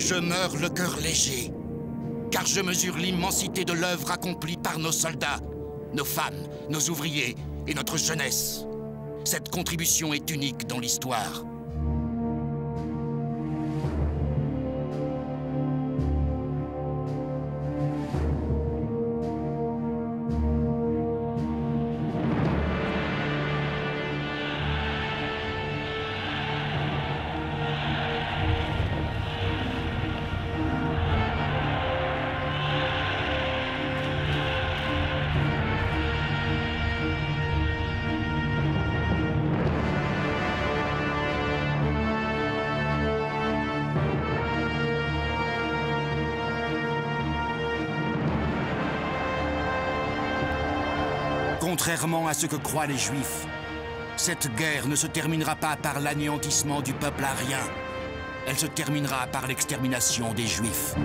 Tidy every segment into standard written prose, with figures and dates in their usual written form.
Je meurs le cœur léger, car je mesure l'immensité de l'œuvre accomplie par nos soldats, nos femmes, nos ouvriers et notre jeunesse. Cette contribution est unique dans l'histoire. Contrairement à ce que croient les Juifs, cette guerre ne se terminera pas par l'anéantissement du peuple arien. Elle se terminera par l'extermination des Juifs.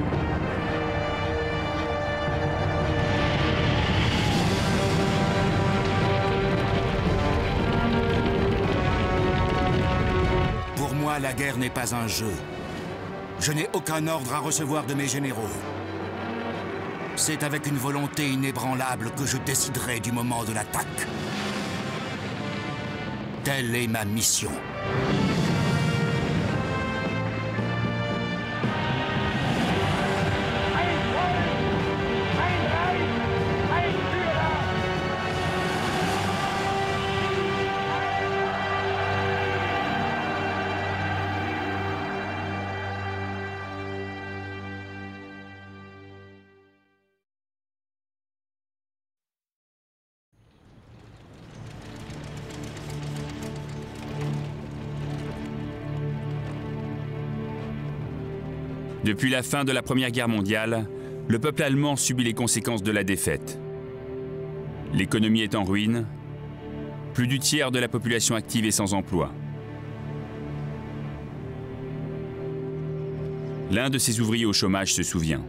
Pour moi, la guerre n'est pas un jeu. Je n'ai aucun ordre à recevoir de mes généraux. C'est avec une volonté inébranlable que je déciderai du moment de l'attaque. Telle est ma mission. Depuis la fin de la Première Guerre mondiale, le peuple allemand subit les conséquences de la défaite. L'économie est en ruine, plus du tiers de la population active est sans emploi. L'un de ses ouvriers au chômage se souvient.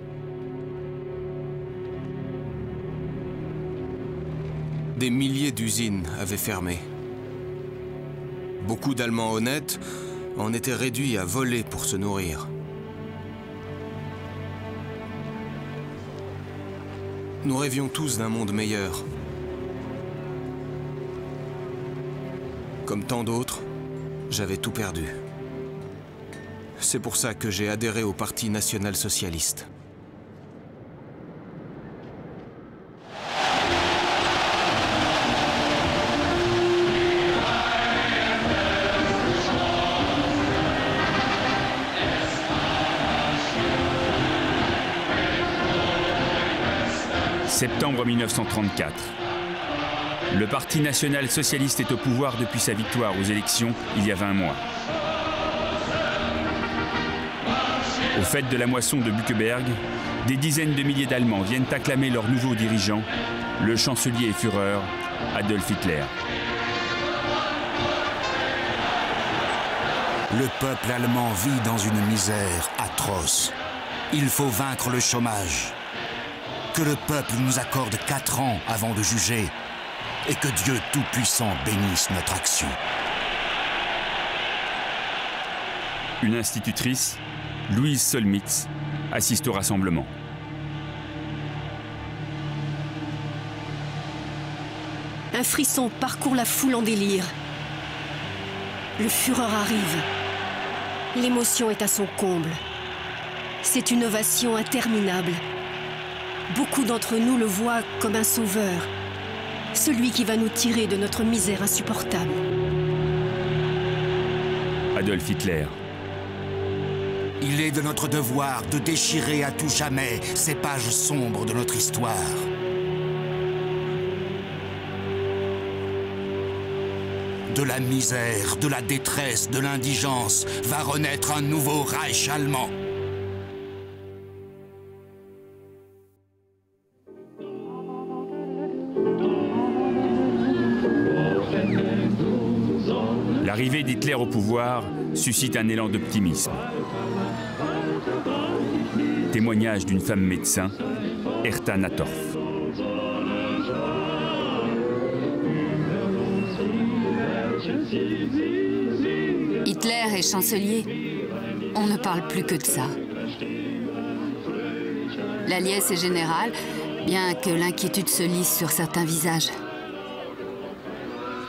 Des milliers d'usines avaient fermé. Beaucoup d'Allemands honnêtes en étaient réduits à voler pour se nourrir. Nous rêvions tous d'un monde meilleur. Comme tant d'autres, j'avais tout perdu. C'est pour ça que j'ai adhéré au Parti national-socialiste. Septembre 1934. Le Parti national-socialiste est au pouvoir depuis sa victoire aux élections il y a 20 mois. Aux fêtes de la moisson de Buckeberg, des dizaines de milliers d'Allemands viennent acclamer leur nouveau dirigeant, le chancelier et Führer, Adolf Hitler. Le peuple allemand vit dans une misère atroce. Il faut vaincre le chômage. Que le peuple nous accorde 4 ans avant de juger et que Dieu Tout-Puissant bénisse notre action. Une institutrice, Louise Solmitz, assiste au rassemblement. Un frisson parcourt la foule en délire. Le Führer arrive. L'émotion est à son comble. C'est une ovation interminable. Beaucoup d'entre nous le voient comme un sauveur, celui qui va nous tirer de notre misère insupportable. Adolf Hitler. Il est de notre devoir de déchirer à tout jamais ces pages sombres de notre histoire. De la misère, de la détresse, de l'indigence va renaître un nouveau Reich allemand. L'arrivée d'Hitler au pouvoir suscite un élan d'optimisme. Témoignage d'une femme médecin, Hertha Natorf. Hitler est chancelier. On ne parle plus que de ça. La liesse est générale, bien que l'inquiétude se lise sur certains visages.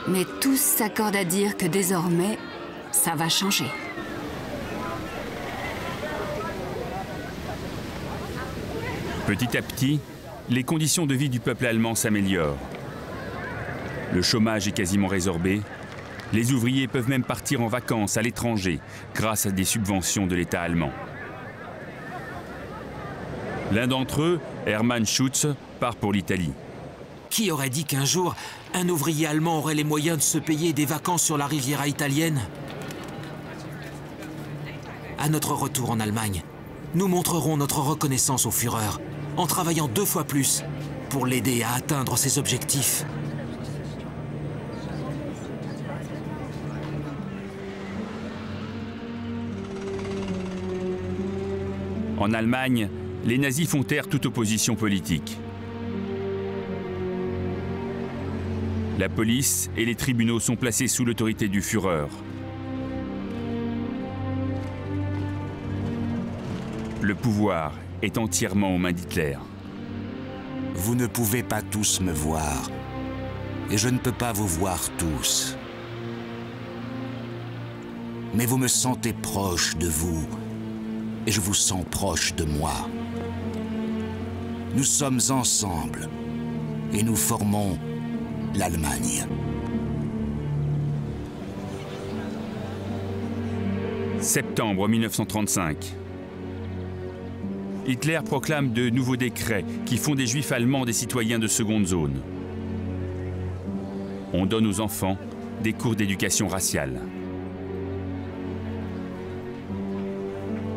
Mais tous s'accordent à dire que désormais, ça va changer. Petit à petit, les conditions de vie du peuple allemand s'améliorent. Le chômage est quasiment résorbé. Les ouvriers peuvent même partir en vacances à l'étranger grâce à des subventions de l'État allemand. L'un d'entre eux, Hermann Schutz, part pour l'Italie. Qui aurait dit qu'un jour, un ouvrier allemand aurait les moyens de se payer des vacances sur la Riviera italienne? À notre retour en Allemagne, nous montrerons notre reconnaissance au Führer en travaillant 2 fois plus pour l'aider à atteindre ses objectifs. En Allemagne, les nazis font taire toute opposition politique. La police et les tribunaux sont placés sous l'autorité du Führer. Le pouvoir est entièrement aux mains d'Hitler. Vous ne pouvez pas tous me voir, et je ne peux pas vous voir tous. Mais vous me sentez proche de vous, et je vous sens proche de moi. Nous sommes ensemble, et nous formons l'Allemagne. Septembre 1935. Hitler proclame de nouveaux décrets qui font des Juifs allemands des citoyens de seconde zone. On donne aux enfants des cours d'éducation raciale.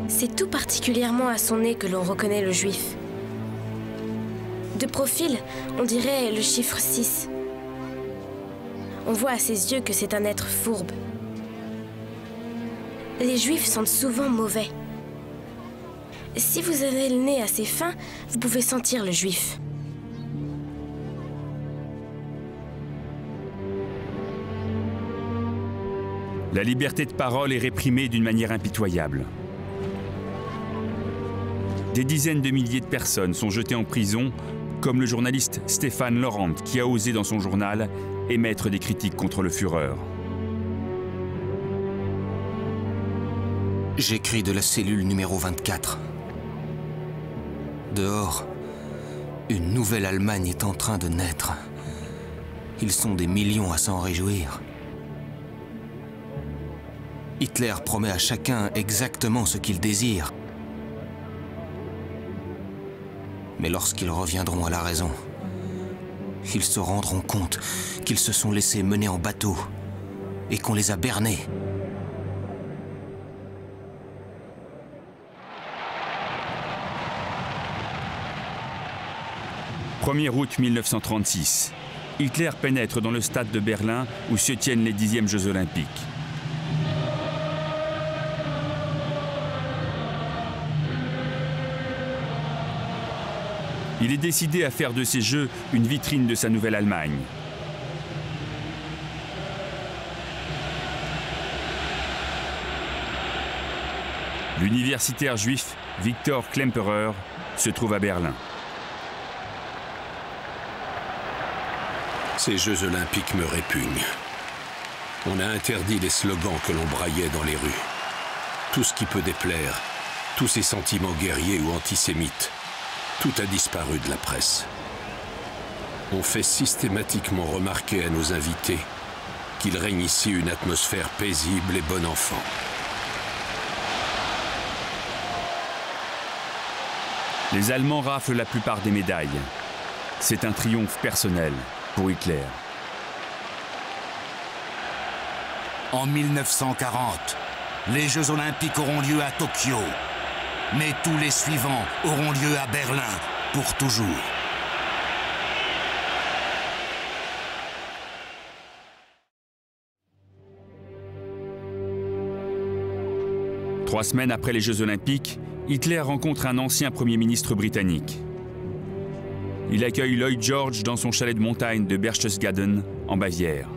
C'est tout particulièrement à son nez que l'on reconnaît le juif. De profil, on dirait le chiffre 6. On voit à ses yeux que c'est un être fourbe. Les juifs sentent souvent mauvais. Si vous avez le nez assez fin, vous pouvez sentir le juif. La liberté de parole est réprimée d'une manière impitoyable. Des dizaines de milliers de personnes sont jetées en prison, comme le journaliste Stefan Laurent, qui a osé dans son journal émettre des critiques contre le Führer. J'écris de la cellule numéro 24. Dehors, une nouvelle Allemagne est en train de naître. Ils sont des millions à s'en réjouir. Hitler promet à chacun exactement ce qu'il désire. Mais lorsqu'ils reviendront à la raison, ils se rendront compte qu'ils se sont laissés mener en bateau et qu'on les a bernés. « 1er août 1936. Hitler pénètre dans le stade de Berlin où se tiennent les 10e Jeux Olympiques. Il est décidé à faire de ces Jeux une vitrine de sa nouvelle Allemagne. L'universitaire juif Viktor Klemperer se trouve à Berlin. Ces Jeux Olympiques me répugnent. On a interdit les slogans que l'on braillait dans les rues. Tout ce qui peut déplaire, tous ces sentiments guerriers ou antisémites, tout a disparu de la presse. On fait systématiquement remarquer à nos invités qu'il règne ici une atmosphère paisible et bon enfant. Les Allemands raflent la plupart des médailles. C'est un triomphe personnel pour Hitler. En 1940, les Jeux Olympiques auront lieu à Tokyo. Mais tous les suivants auront lieu à Berlin pour toujours. Trois semaines après les Jeux Olympiques, Hitler rencontre un ancien Premier ministre britannique. Il accueille Lloyd George dans son chalet de montagne de Berchtesgaden, en Bavière.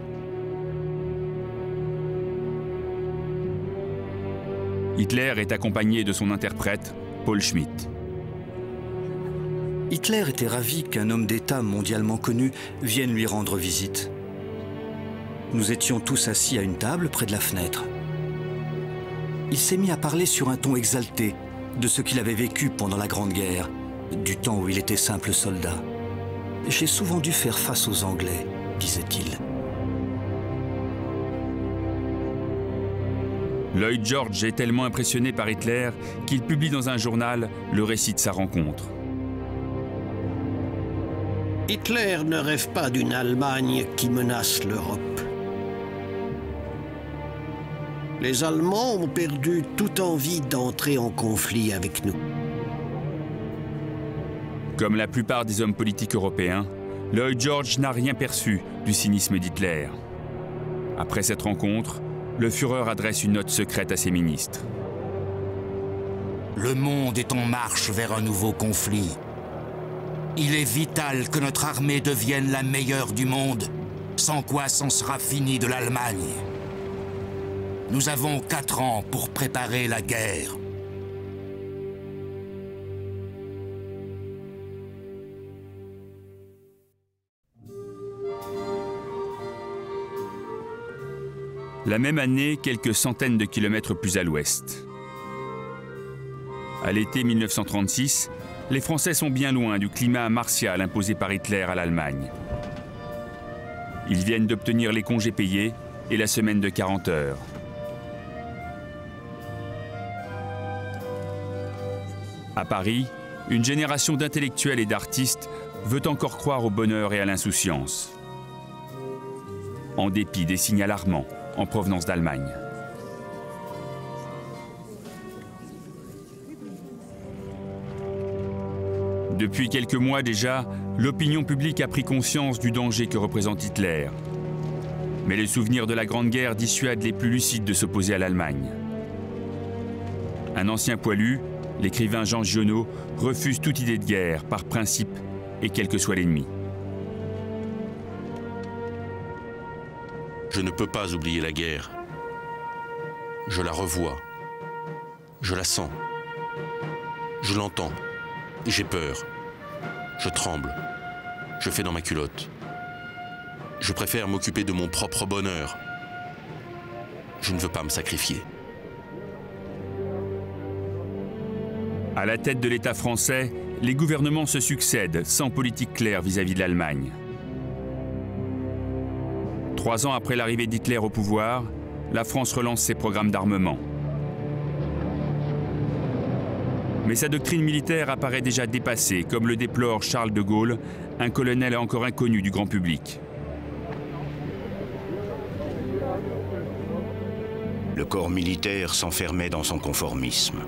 Hitler est accompagné de son interprète, Paul Schmidt. Hitler était ravi qu'un homme d'État mondialement connu vienne lui rendre visite. Nous étions tous assis à une table près de la fenêtre. Il s'est mis à parler sur un ton exalté de ce qu'il avait vécu pendant la Grande Guerre, du temps où il était simple soldat. « J'ai souvent dû faire face aux Anglais », disait-il. Lloyd George est tellement impressionné par Hitler qu'il publie dans un journal le récit de sa rencontre. Hitler ne rêve pas d'une Allemagne qui menace l'Europe. Les Allemands ont perdu toute envie d'entrer en conflit avec nous. Comme la plupart des hommes politiques européens, Lloyd George n'a rien perçu du cynisme d'Hitler. Après cette rencontre, le Führer adresse une note secrète à ses ministres. Le monde est en marche vers un nouveau conflit. Il est vital que notre armée devienne la meilleure du monde, sans quoi c'en sera fini de l'Allemagne. Nous avons 4 ans pour préparer la guerre. La même année, quelques centaines de kilomètres plus à l'ouest. À l'été 1936, les Français sont bien loin du climat martial imposé par Hitler à l'Allemagne. Ils viennent d'obtenir les congés payés et la semaine de 40 heures. À Paris, une génération d'intellectuels et d'artistes veut encore croire au bonheur et à l'insouciance, en dépit des signes alarmants en provenance d'Allemagne. Depuis quelques mois déjà, l'opinion publique a pris conscience du danger que représente Hitler. Mais le souvenir de la Grande Guerre dissuade les plus lucides de s'opposer à l'Allemagne. Un ancien poilu, l'écrivain Jean Giono, refuse toute idée de guerre par principe et quel que soit l'ennemi. Je ne peux pas oublier la guerre. Je la revois. Je la sens. Je l'entends. J'ai peur. Je tremble. Je fais dans ma culotte. Je préfère m'occuper de mon propre bonheur. Je ne veux pas me sacrifier. À la tête de l'État français, les gouvernements se succèdent sans politique claire vis-à-vis de l'Allemagne. 3 ans après l'arrivée d'Hitler au pouvoir, la France relance ses programmes d'armement. Mais sa doctrine militaire apparaît déjà dépassée, comme le déplore Charles de Gaulle, un colonel encore inconnu du grand public. Le corps militaire s'enfermait dans son conformisme.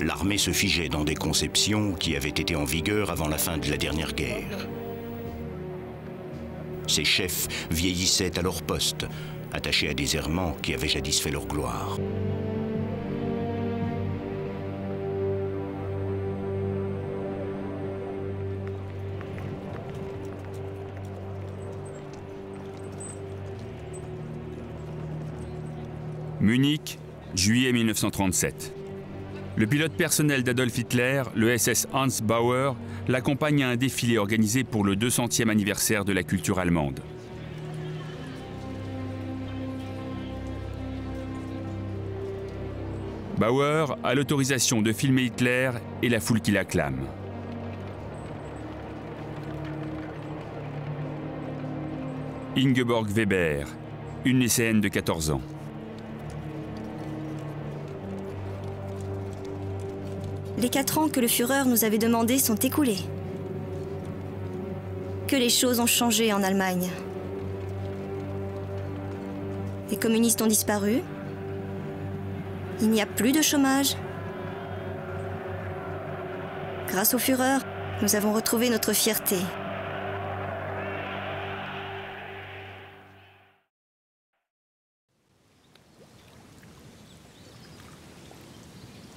L'armée se figeait dans des conceptions qui avaient été en vigueur avant la fin de la dernière guerre. Ses chefs vieillissaient à leur poste, attachés à des errements qui avaient jadis fait leur gloire. Munich, juillet 1937. Le pilote personnel d'Adolf Hitler, le SS Hans Bauer, l'accompagne à un défilé organisé pour le 200e anniversaire de la culture allemande. Bauer a l'autorisation de filmer Hitler et la foule qui l'acclame. Ingeborg Weber, une lycéenne de 14 ans. Les 4 ans que le Führer nous avait demandés sont écoulés. Que les choses ont changé en Allemagne. Les communistes ont disparu. Il n'y a plus de chômage. Grâce au Führer, nous avons retrouvé notre fierté.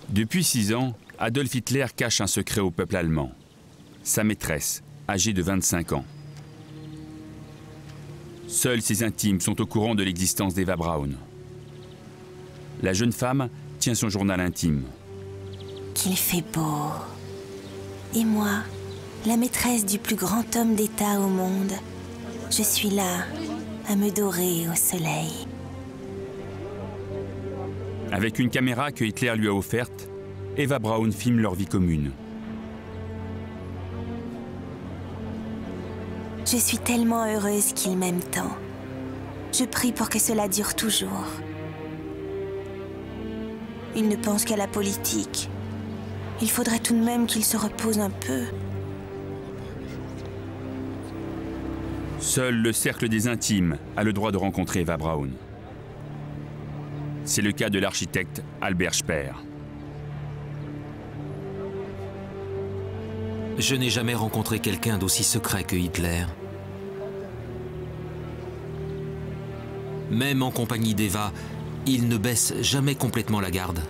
Depuis 6 ans, Adolf Hitler cache un secret au peuple allemand. Sa maîtresse, âgée de 25 ans. Seuls ses intimes sont au courant de l'existence d'Eva Braun. La jeune femme tient son journal intime. Qu'il fait beau. Et moi, la maîtresse du plus grand homme d'État au monde, je suis là, à me dorer au soleil. Avec une caméra que Hitler lui a offerte, Eva Braun filme leur vie commune. Je suis tellement heureuse qu'il m'aime tant. Je prie pour que cela dure toujours. Il ne pense qu'à la politique. Il faudrait tout de même qu'il se repose un peu. Seul le cercle des intimes a le droit de rencontrer Eva Braun. C'est le cas de l'architecte Albert Speer. Je n'ai jamais rencontré quelqu'un d'aussi secret que Hitler. Même en compagnie d'Eva, il ne baisse jamais complètement la garde.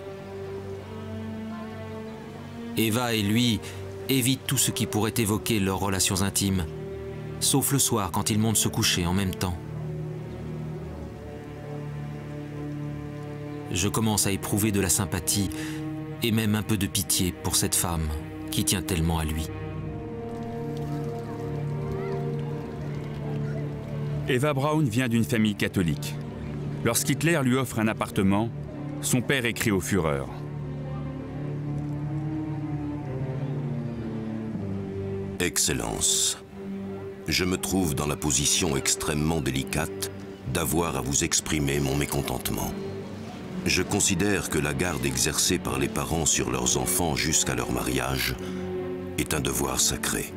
Eva et lui évitent tout ce qui pourrait évoquer leurs relations intimes, sauf le soir quand ils montent se coucher en même temps. Je commence à éprouver de la sympathie et même un peu de pitié pour cette femme qui tient tellement à lui. Eva Braun vient d'une famille catholique. Lorsqu'Hitler lui offre un appartement, son père écrit au Führer. Excellence, je me trouve dans la position extrêmement délicate d'avoir à vous exprimer mon mécontentement. Je considère que la garde exercée par les parents sur leurs enfants jusqu'à leur mariage est un devoir sacré.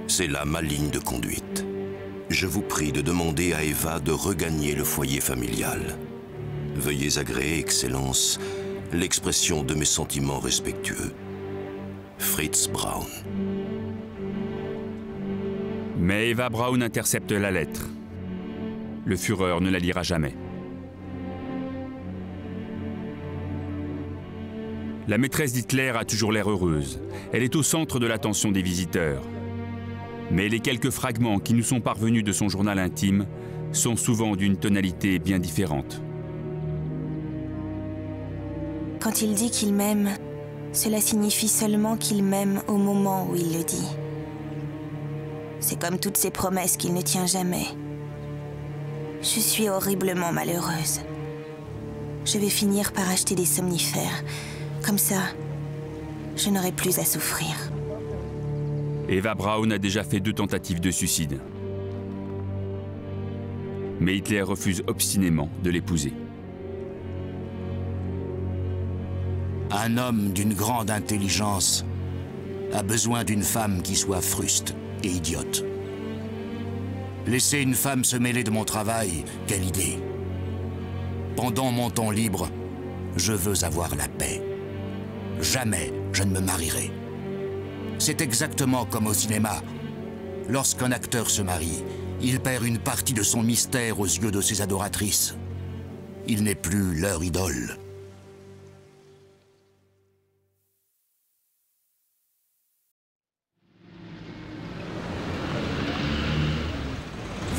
C'est là ma ligne de conduite. Je vous prie de demander à Eva de regagner le foyer familial. Veuillez agréer, Excellence, l'expression de mes sentiments respectueux. Fritz Braun. Mais Eva Braun intercepte la lettre. Le Führer ne la lira jamais. La maîtresse d'Hitler a toujours l'air heureuse. Elle est au centre de l'attention des visiteurs. Mais les quelques fragments qui nous sont parvenus de son journal intime sont souvent d'une tonalité bien différente. Quand il dit qu'il m'aime, cela signifie seulement qu'il m'aime au moment où il le dit. C'est comme toutes ces promesses qu'il ne tient jamais. Je suis horriblement malheureuse. Je vais finir par acheter des somnifères. Comme ça, je n'aurai plus à souffrir. Eva Braun a déjà fait 2 tentatives de suicide. Mais Hitler refuse obstinément de l'épouser. Un homme d'une grande intelligence a besoin d'une femme qui soit fruste et idiote. Laisser une femme se mêler de mon travail, quelle idée. Pendant mon temps libre, je veux avoir la paix. Jamais je ne me marierai. C'est exactement comme au cinéma. Lorsqu'un acteur se marie, il perd une partie de son mystère aux yeux de ses adoratrices. Il n'est plus leur idole.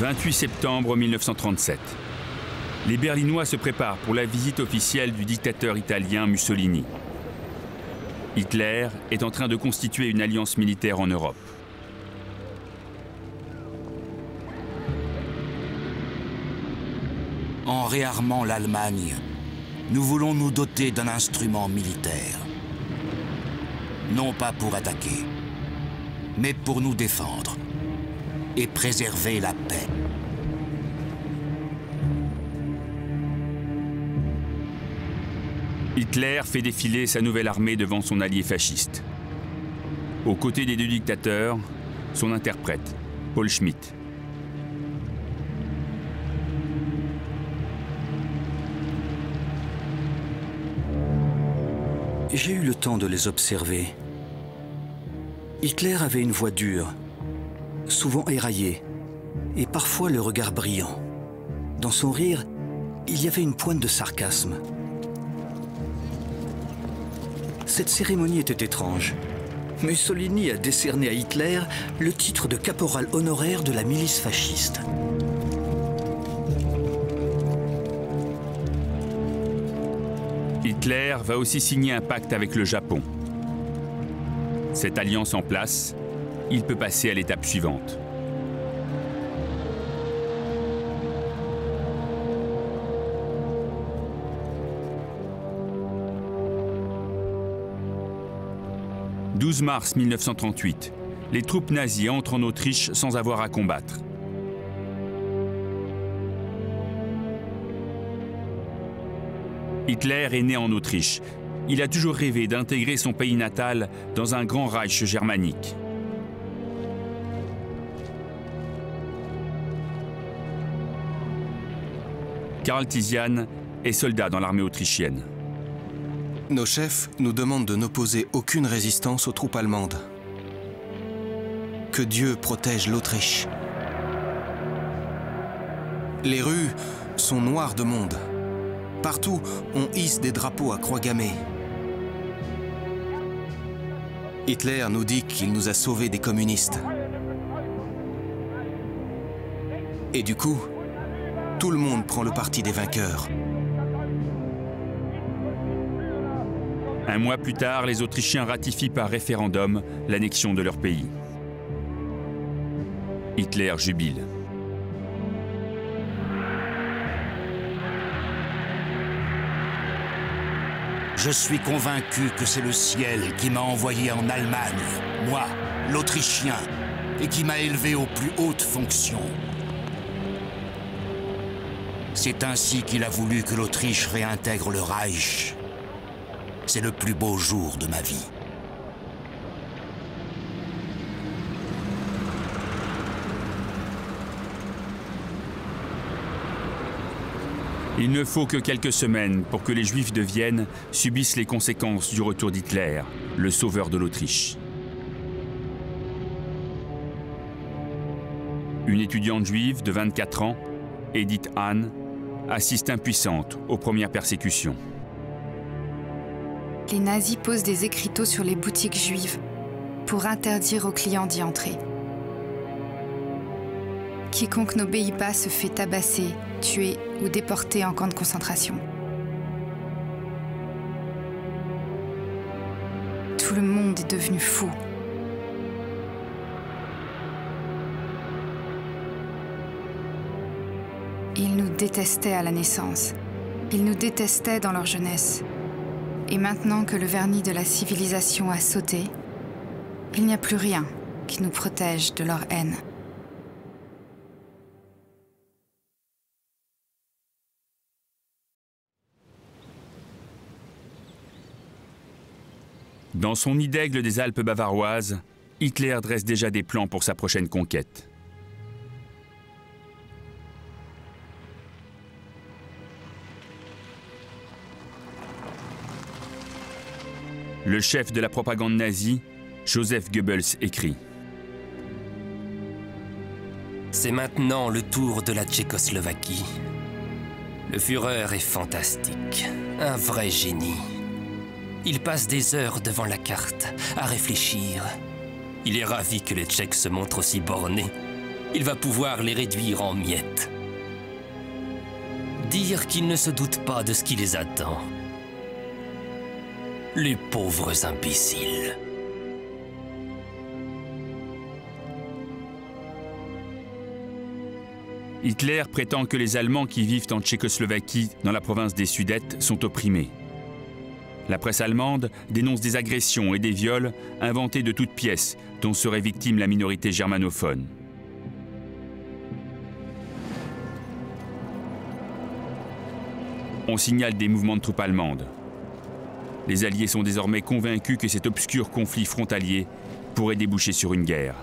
« 28 septembre 1937. Les Berlinois se préparent pour la visite officielle du dictateur italien Mussolini. Hitler est en train de constituer une alliance militaire en Europe. En réarmant l'Allemagne, nous voulons nous doter d'un instrument militaire. Non pas pour attaquer, mais pour nous défendre et préserver la paix. Hitler fait défiler sa nouvelle armée devant son allié fasciste. Aux côtés des 2 dictateurs, son interprète, Paul Schmidt. J'ai eu le temps de les observer. Hitler avait une voix dure, souvent éraillée, et parfois le regard brillant. Dans son rire, il y avait une pointe de sarcasme. Cette cérémonie était étrange. Mussolini a décerné à Hitler le titre de caporal honoraire de la milice fasciste. Hitler va aussi signer un pacte avec le Japon. Cette alliance en place, il peut passer à l'étape suivante. « 12 mars 1938, les troupes nazies entrent en Autriche sans avoir à combattre. Hitler est né en Autriche. Il a toujours rêvé d'intégrer son pays natal dans un grand Reich germanique. Karl Tizian est soldat dans l'armée autrichienne. Nos chefs nous demandent de n'opposer aucune résistance aux troupes allemandes. Que Dieu protège l'Autriche. Les rues sont noires de monde. Partout, on hisse des drapeaux à croix gammée. Hitler nous dit qu'il nous a sauvés des communistes. Et du coup, tout le monde prend le parti des vainqueurs. Un mois plus tard, les Autrichiens ratifient par référendum l'annexion de leur pays. Hitler jubile. Je suis convaincu que c'est le ciel qui m'a envoyé en Allemagne, moi, l'Autrichien, et qui m'a élevé aux plus hautes fonctions. C'est ainsi qu'il a voulu que l'Autriche réintègre le Reich. C'est le plus beau jour de ma vie. Il ne faut que quelques semaines pour que les Juifs de Vienne subissent les conséquences du retour d'Hitler, le sauveur de l'Autriche. Une étudiante juive de 24 ans, Edith Hahn, assiste impuissante aux premières persécutions. Les nazis posent des écriteaux sur les boutiques juives pour interdire aux clients d'y entrer. Quiconque n'obéit pas se fait tabasser, tuer ou déporter en camp de concentration. Tout le monde est devenu fou. Ils nous détestaient à la naissance. Ils nous détestaient dans leur jeunesse. Et maintenant que le vernis de la civilisation a sauté, il n'y a plus rien qui nous protège de leur haine. Dans son nid d'aigle des Alpes bavaroises, Hitler dresse déjà des plans pour sa prochaine conquête. Le chef de la propagande nazie, Joseph Goebbels, écrit « C'est maintenant le tour de la Tchécoslovaquie. Le Führer est fantastique, un vrai génie. Il passe des heures devant la carte, à réfléchir. Il est ravi que les Tchèques se montrent aussi bornés. Il va pouvoir les réduire en miettes. Dire qu'ils ne se doutent pas de ce qui les attend. Les pauvres imbéciles. » Hitler prétend que les Allemands qui vivent en Tchécoslovaquie, dans la province des Sudètes, sont opprimés. La presse allemande dénonce des agressions et des viols inventés de toutes pièces dont serait victime la minorité germanophone. On signale des mouvements de troupes allemandes. Les Alliés sont désormais convaincus que cet obscur conflit frontalier pourrait déboucher sur une guerre.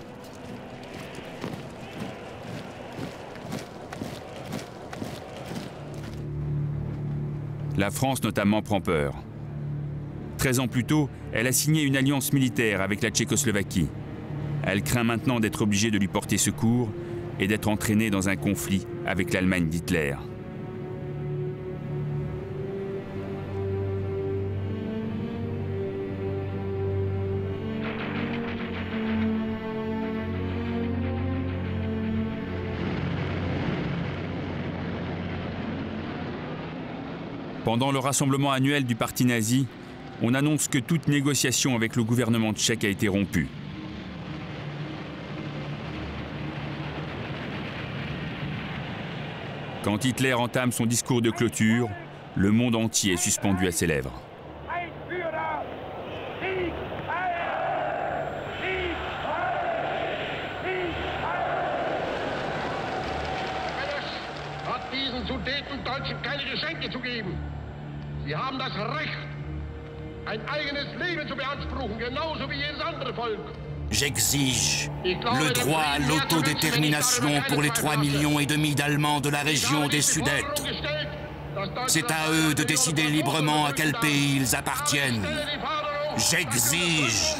La France notamment prend peur. 13 ans plus tôt, elle a signé une alliance militaire avec la Tchécoslovaquie. Elle craint maintenant d'être obligée de lui porter secours et d'être entraînée dans un conflit avec l'Allemagne d'Hitler. Pendant le rassemblement annuel du parti nazi, on annonce que toute négociation avec le gouvernement tchèque a été rompue. Quand Hitler entame son discours de clôture, le monde entier est suspendu à ses lèvres. Sie haben das Recht, ein eigenes Leben zu beanspruchen, genauso wie jedes andere Volk. J'exige le droit à l'autodétermination pour les 3,5 millions d'Allemands de la région des Sudètes. C'est à eux de décider librement à quel pays ils appartiennent. J'exige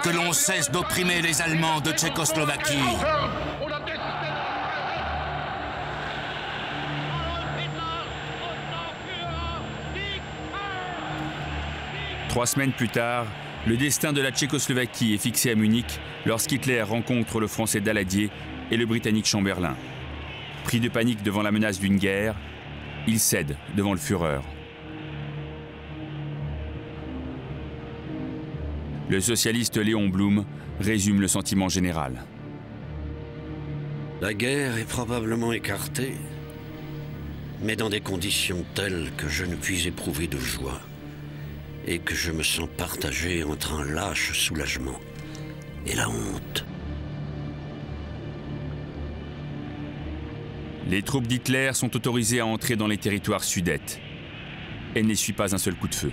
que l'on cesse d'opprimer les Allemands de Tchécoslovaquie. 3 semaines plus tard, le destin de la Tchécoslovaquie est fixé à Munich lorsqu'Hitler rencontre le Français Daladier et le Britannique Chamberlain. Pris de panique devant la menace d'une guerre, il cède devant le Führer. Le socialiste Léon Blum résume le sentiment général. La guerre est probablement écartée, mais dans des conditions telles que je ne puis éprouver de joie et que je me sens partagé entre un lâche soulagement et la honte. Les troupes d'Hitler sont autorisées à entrer dans les territoires sudètes. Elles n'essuient pas un seul coup de feu.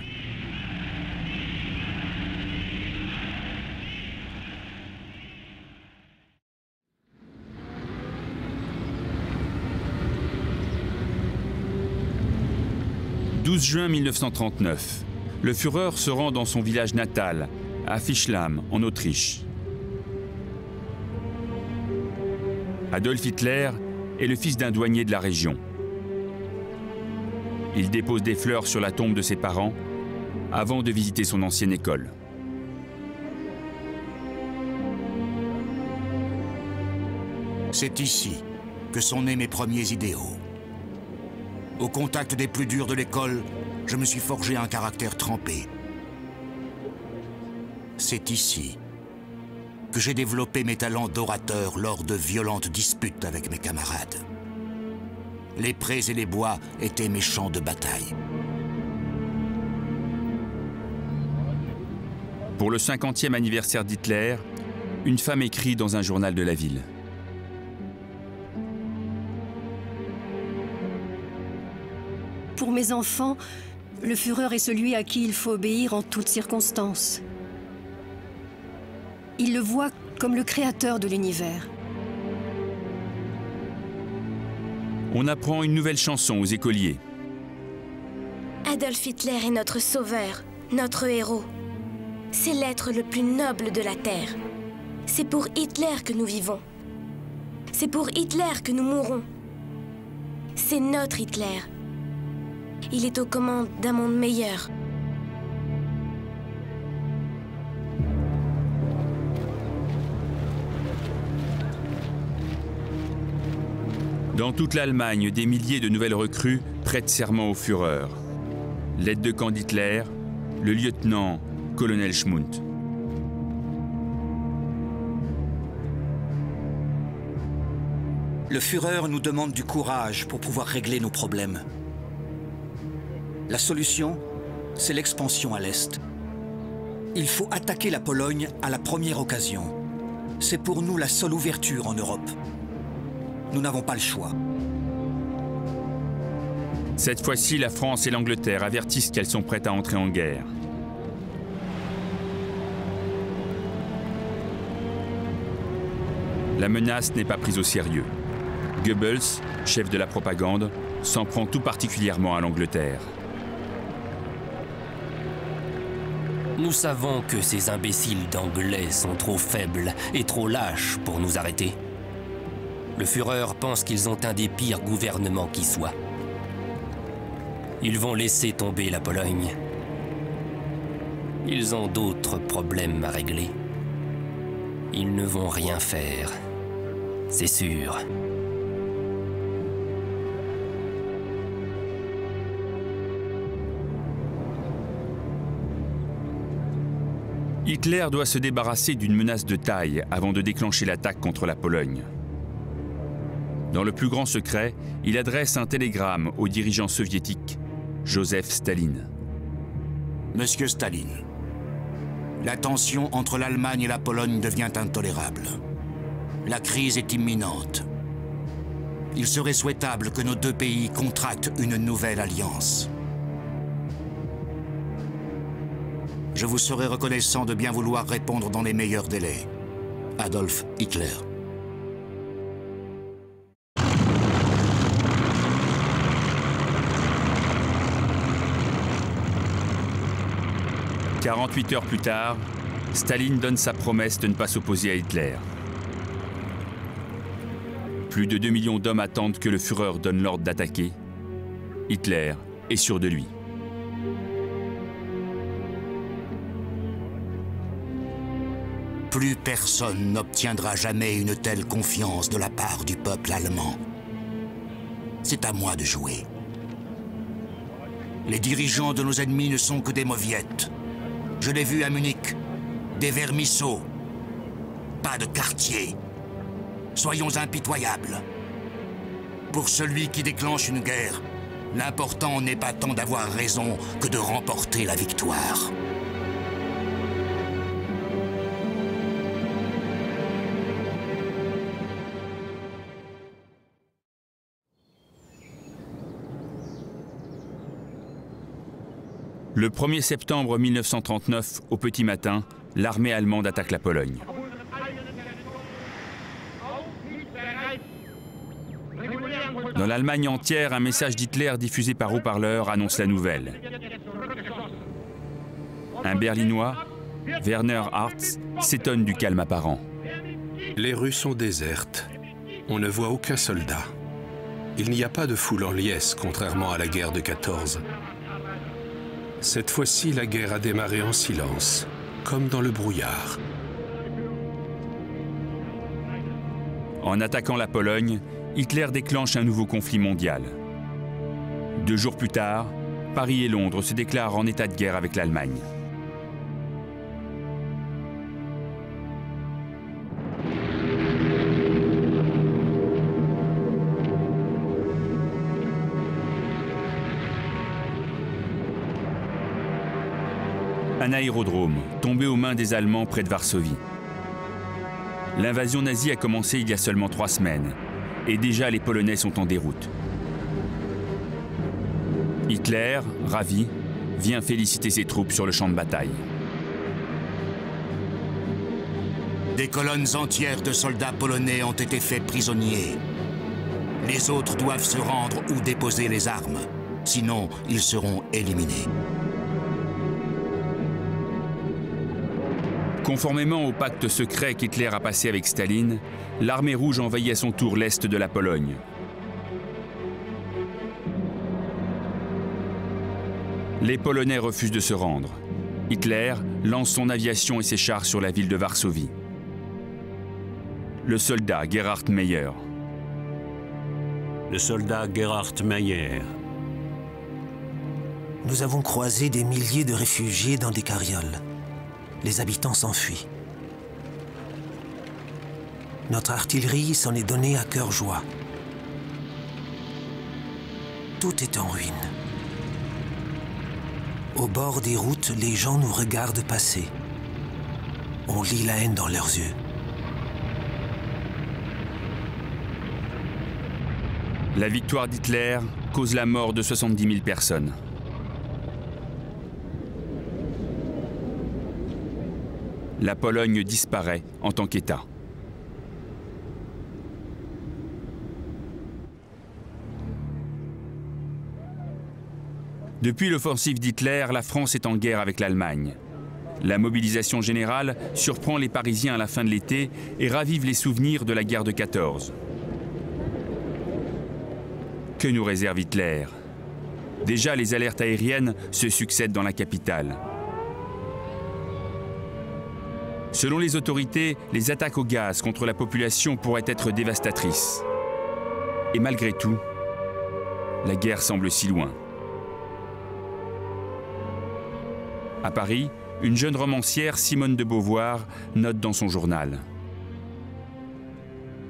« 12 juin 1939, le Führer se rend dans son village natal, à Fischlam, en Autriche. Adolf Hitler est le fils d'un douanier de la région. Il dépose des fleurs sur la tombe de ses parents avant de visiter son ancienne école. C'est ici que sont nés mes premiers idéaux. Au contact des plus durs de l'école, je me suis forgé un caractère trempé. C'est ici que j'ai développé mes talents d'orateur lors de violentes disputes avec mes camarades. Les prés et les bois étaient mes champs de bataille. Pour le 50e anniversaire d'Hitler, une femme écrit dans un journal de la ville. Pour mes enfants, le Führer est celui à qui il faut obéir en toutes circonstances. Il le voit comme le créateur de l'univers. On apprend une nouvelle chanson aux écoliers. Adolf Hitler est notre sauveur, notre héros. C'est l'être le plus noble de la Terre. C'est pour Hitler que nous vivons. C'est pour Hitler que nous mourrons. C'est notre Hitler. Il est aux commandes d'un monde meilleur. Dans toute l'Allemagne, des milliers de nouvelles recrues prêtent serment au Führer. L'aide de camp d'Hitler, le lieutenant-colonel Schmundt. Le Führer nous demande du courage pour pouvoir régler nos problèmes. La solution, c'est l'expansion à l'Est. Il faut attaquer la Pologne à la première occasion. C'est pour nous la seule ouverture en Europe. Nous n'avons pas le choix. Cette fois-ci, la France et l'Angleterre avertissent qu'elles sont prêtes à entrer en guerre. La menace n'est pas prise au sérieux. Goebbels, chef de la propagande, s'en prend tout particulièrement à l'Angleterre. Nous savons que ces imbéciles d'Anglais sont trop faibles et trop lâches pour nous arrêter. Le Führer pense qu'ils ont un des pires gouvernements qui soit. Ils vont laisser tomber la Pologne. Ils ont d'autres problèmes à régler. Ils ne vont rien faire, c'est sûr. Hitler doit se débarrasser d'une menace de taille avant de déclencher l'attaque contre la Pologne. Dans le plus grand secret, il adresse un télégramme au dirigeant soviétique, Joseph Staline. Monsieur Staline, la tension entre l'Allemagne et la Pologne devient intolérable. La crise est imminente. Il serait souhaitable que nos deux pays contractent une nouvelle alliance. Je vous serai reconnaissant de bien vouloir répondre dans les meilleurs délais. Adolf Hitler. « 48 heures plus tard, Staline donne sa promesse de ne pas s'opposer à Hitler. Plus de 2 millions d'hommes attendent que le Führer donne l'ordre d'attaquer. Hitler est sûr de lui. Plus personne n'obtiendra jamais une telle confiance de la part du peuple allemand. C'est à moi de jouer. Les dirigeants de nos ennemis ne sont que des mauviettes. Je l'ai vu à Munich, des vermisseaux, pas de quartier. Soyons impitoyables. Pour celui qui déclenche une guerre, l'important n'est pas tant d'avoir raison que de remporter la victoire. Le 1er septembre 1939, au petit matin, l'armée allemande attaque la Pologne. Dans l'Allemagne entière, un message d'Hitler diffusé par haut-parleur annonce la nouvelle. Un Berlinois, Werner Hartz, s'étonne du calme apparent. Les rues sont désertes. On ne voit aucun soldat. Il n'y a pas de foule en liesse, contrairement à la guerre de 14. Cette fois-ci, la guerre a démarré en silence, comme dans le brouillard. En attaquant la Pologne, Hitler déclenche un nouveau conflit mondial. 2 jours plus tard, Paris et Londres se déclarent en état de guerre avec l'Allemagne. Un aérodrome, tombé aux mains des Allemands près de Varsovie. L'invasion nazie a commencé il y a seulement 3 semaines, et déjà les Polonais sont en déroute. Hitler, ravi, vient féliciter ses troupes sur le champ de bataille. Des colonnes entières de soldats polonais ont été faits prisonniers. Les autres doivent se rendre ou déposer les armes, sinon ils seront éliminés. Conformément au pacte secret qu'Hitler a passé avec Staline, l'armée rouge envahit à son tour l'est de la Pologne. Les Polonais refusent de se rendre. Hitler lance son aviation et ses chars sur la ville de Varsovie. Le soldat Gerhard Meyer. Le soldat Gerhard Meyer. Nous avons croisé des milliers de réfugiés dans des carrioles. Les habitants s'enfuient. Notre artillerie s'en est donnée à cœur joie. Tout est en ruine. Au bord des routes, les gens nous regardent passer. On lit la haine dans leurs yeux. La victoire d'Hitler cause la mort de 70 000 personnes. La Pologne disparaît en tant qu'État. Depuis l'offensive d'Hitler, la France est en guerre avec l'Allemagne. La mobilisation générale surprend les Parisiens à la fin de l'été et ravive les souvenirs de la guerre de 14. Que nous réserve Hitler? Déjà, les alertes aériennes se succèdent dans la capitale. Selon les autorités, les attaques au gaz contre la population pourraient être dévastatrices. Et malgré tout, la guerre semble si loin. À Paris, une jeune romancière, Simone de Beauvoir, note dans son journal.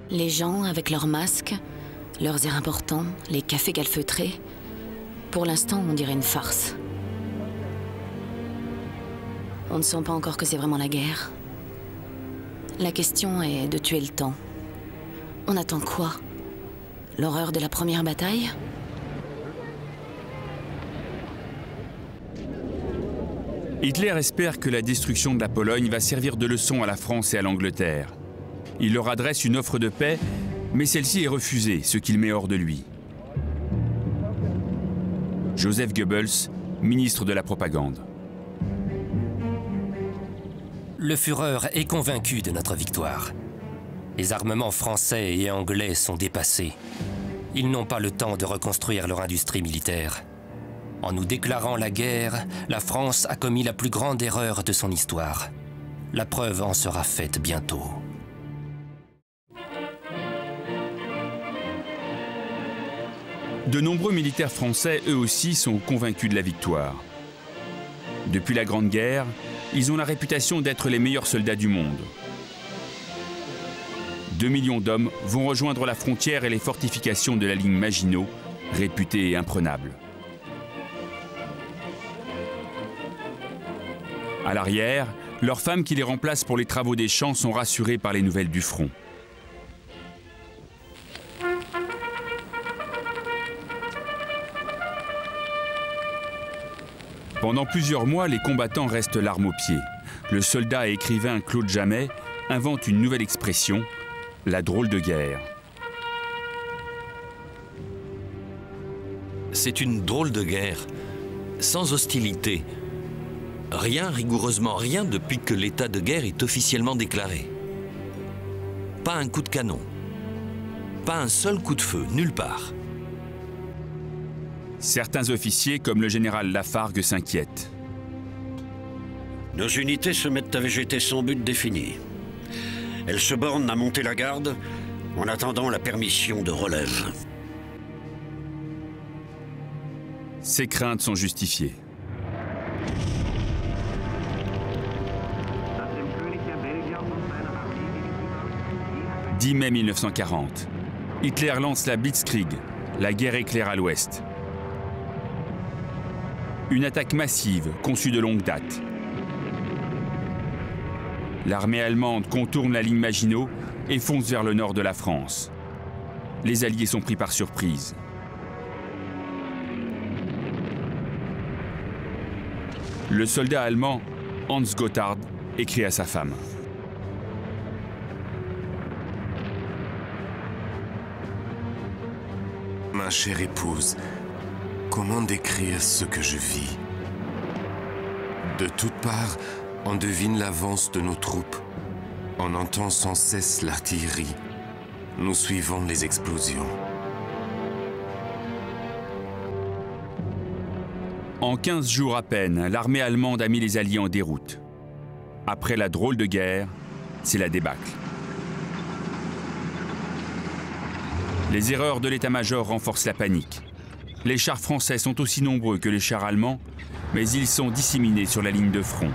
Les gens avec leurs masques, leurs airs importants, les cafés calfeutrés, pour l'instant on dirait une farce. On ne sent pas encore que c'est vraiment la guerre. La question est de tuer le temps. On attend quoi? L'horreur de la première bataille? Hitler espère que la destruction de la Pologne va servir de leçon à la France et à l'Angleterre. Il leur adresse une offre de paix, mais celle-ci est refusée, ce qu'il met hors de lui. Joseph Goebbels, ministre de la Propagande. Le Führer est convaincu de notre victoire. Les armements français et anglais sont dépassés. Ils n'ont pas le temps de reconstruire leur industrie militaire. En nous déclarant la guerre, la France a commis la plus grande erreur de son histoire. La preuve en sera faite bientôt. De nombreux militaires français, eux aussi, sont convaincus de la victoire. Depuis la Grande Guerre, ils ont la réputation d'être les meilleurs soldats du monde. 2 millions d'hommes vont rejoindre la frontière et les fortifications de la ligne Maginot, réputée imprenable. À l'arrière, leurs femmes qui les remplacent pour les travaux des champs sont rassurées par les nouvelles du front. Pendant plusieurs mois, les combattants restent l'arme au pied. Le soldat et écrivain Claude Jamay invente une nouvelle expression, la drôle de guerre. C'est une drôle de guerre, sans hostilité. Rien, rigoureusement rien, depuis que l'état de guerre est officiellement déclaré. Pas un coup de canon. Pas un seul coup de feu, nulle part. Certains officiers, comme le général Lafargue, s'inquiètent. Nos unités se mettent à végéter sans but défini. Elles se bornent à monter la garde en attendant la permission de relève. Ces craintes sont justifiées. « 10 mai 1940. Hitler lance la Blitzkrieg, la guerre éclair à l'ouest. Une attaque massive, conçue de longue date. L'armée allemande contourne la ligne Maginot et fonce vers le nord de la France. Les Alliés sont pris par surprise. Le soldat allemand Hans Gotthard écrit à sa femme. Ma chère épouse, comment décrire ce que je vis? De toutes parts, on devine l'avance de nos troupes. On entend sans cesse l'artillerie. Nous suivons les explosions. En 15 jours à peine, l'armée allemande a mis les Alliés en déroute. Après la drôle de guerre, c'est la débâcle. Les erreurs de l'état-major renforcent la panique. Les chars français sont aussi nombreux que les chars allemands, mais ils sont disséminés sur la ligne de front.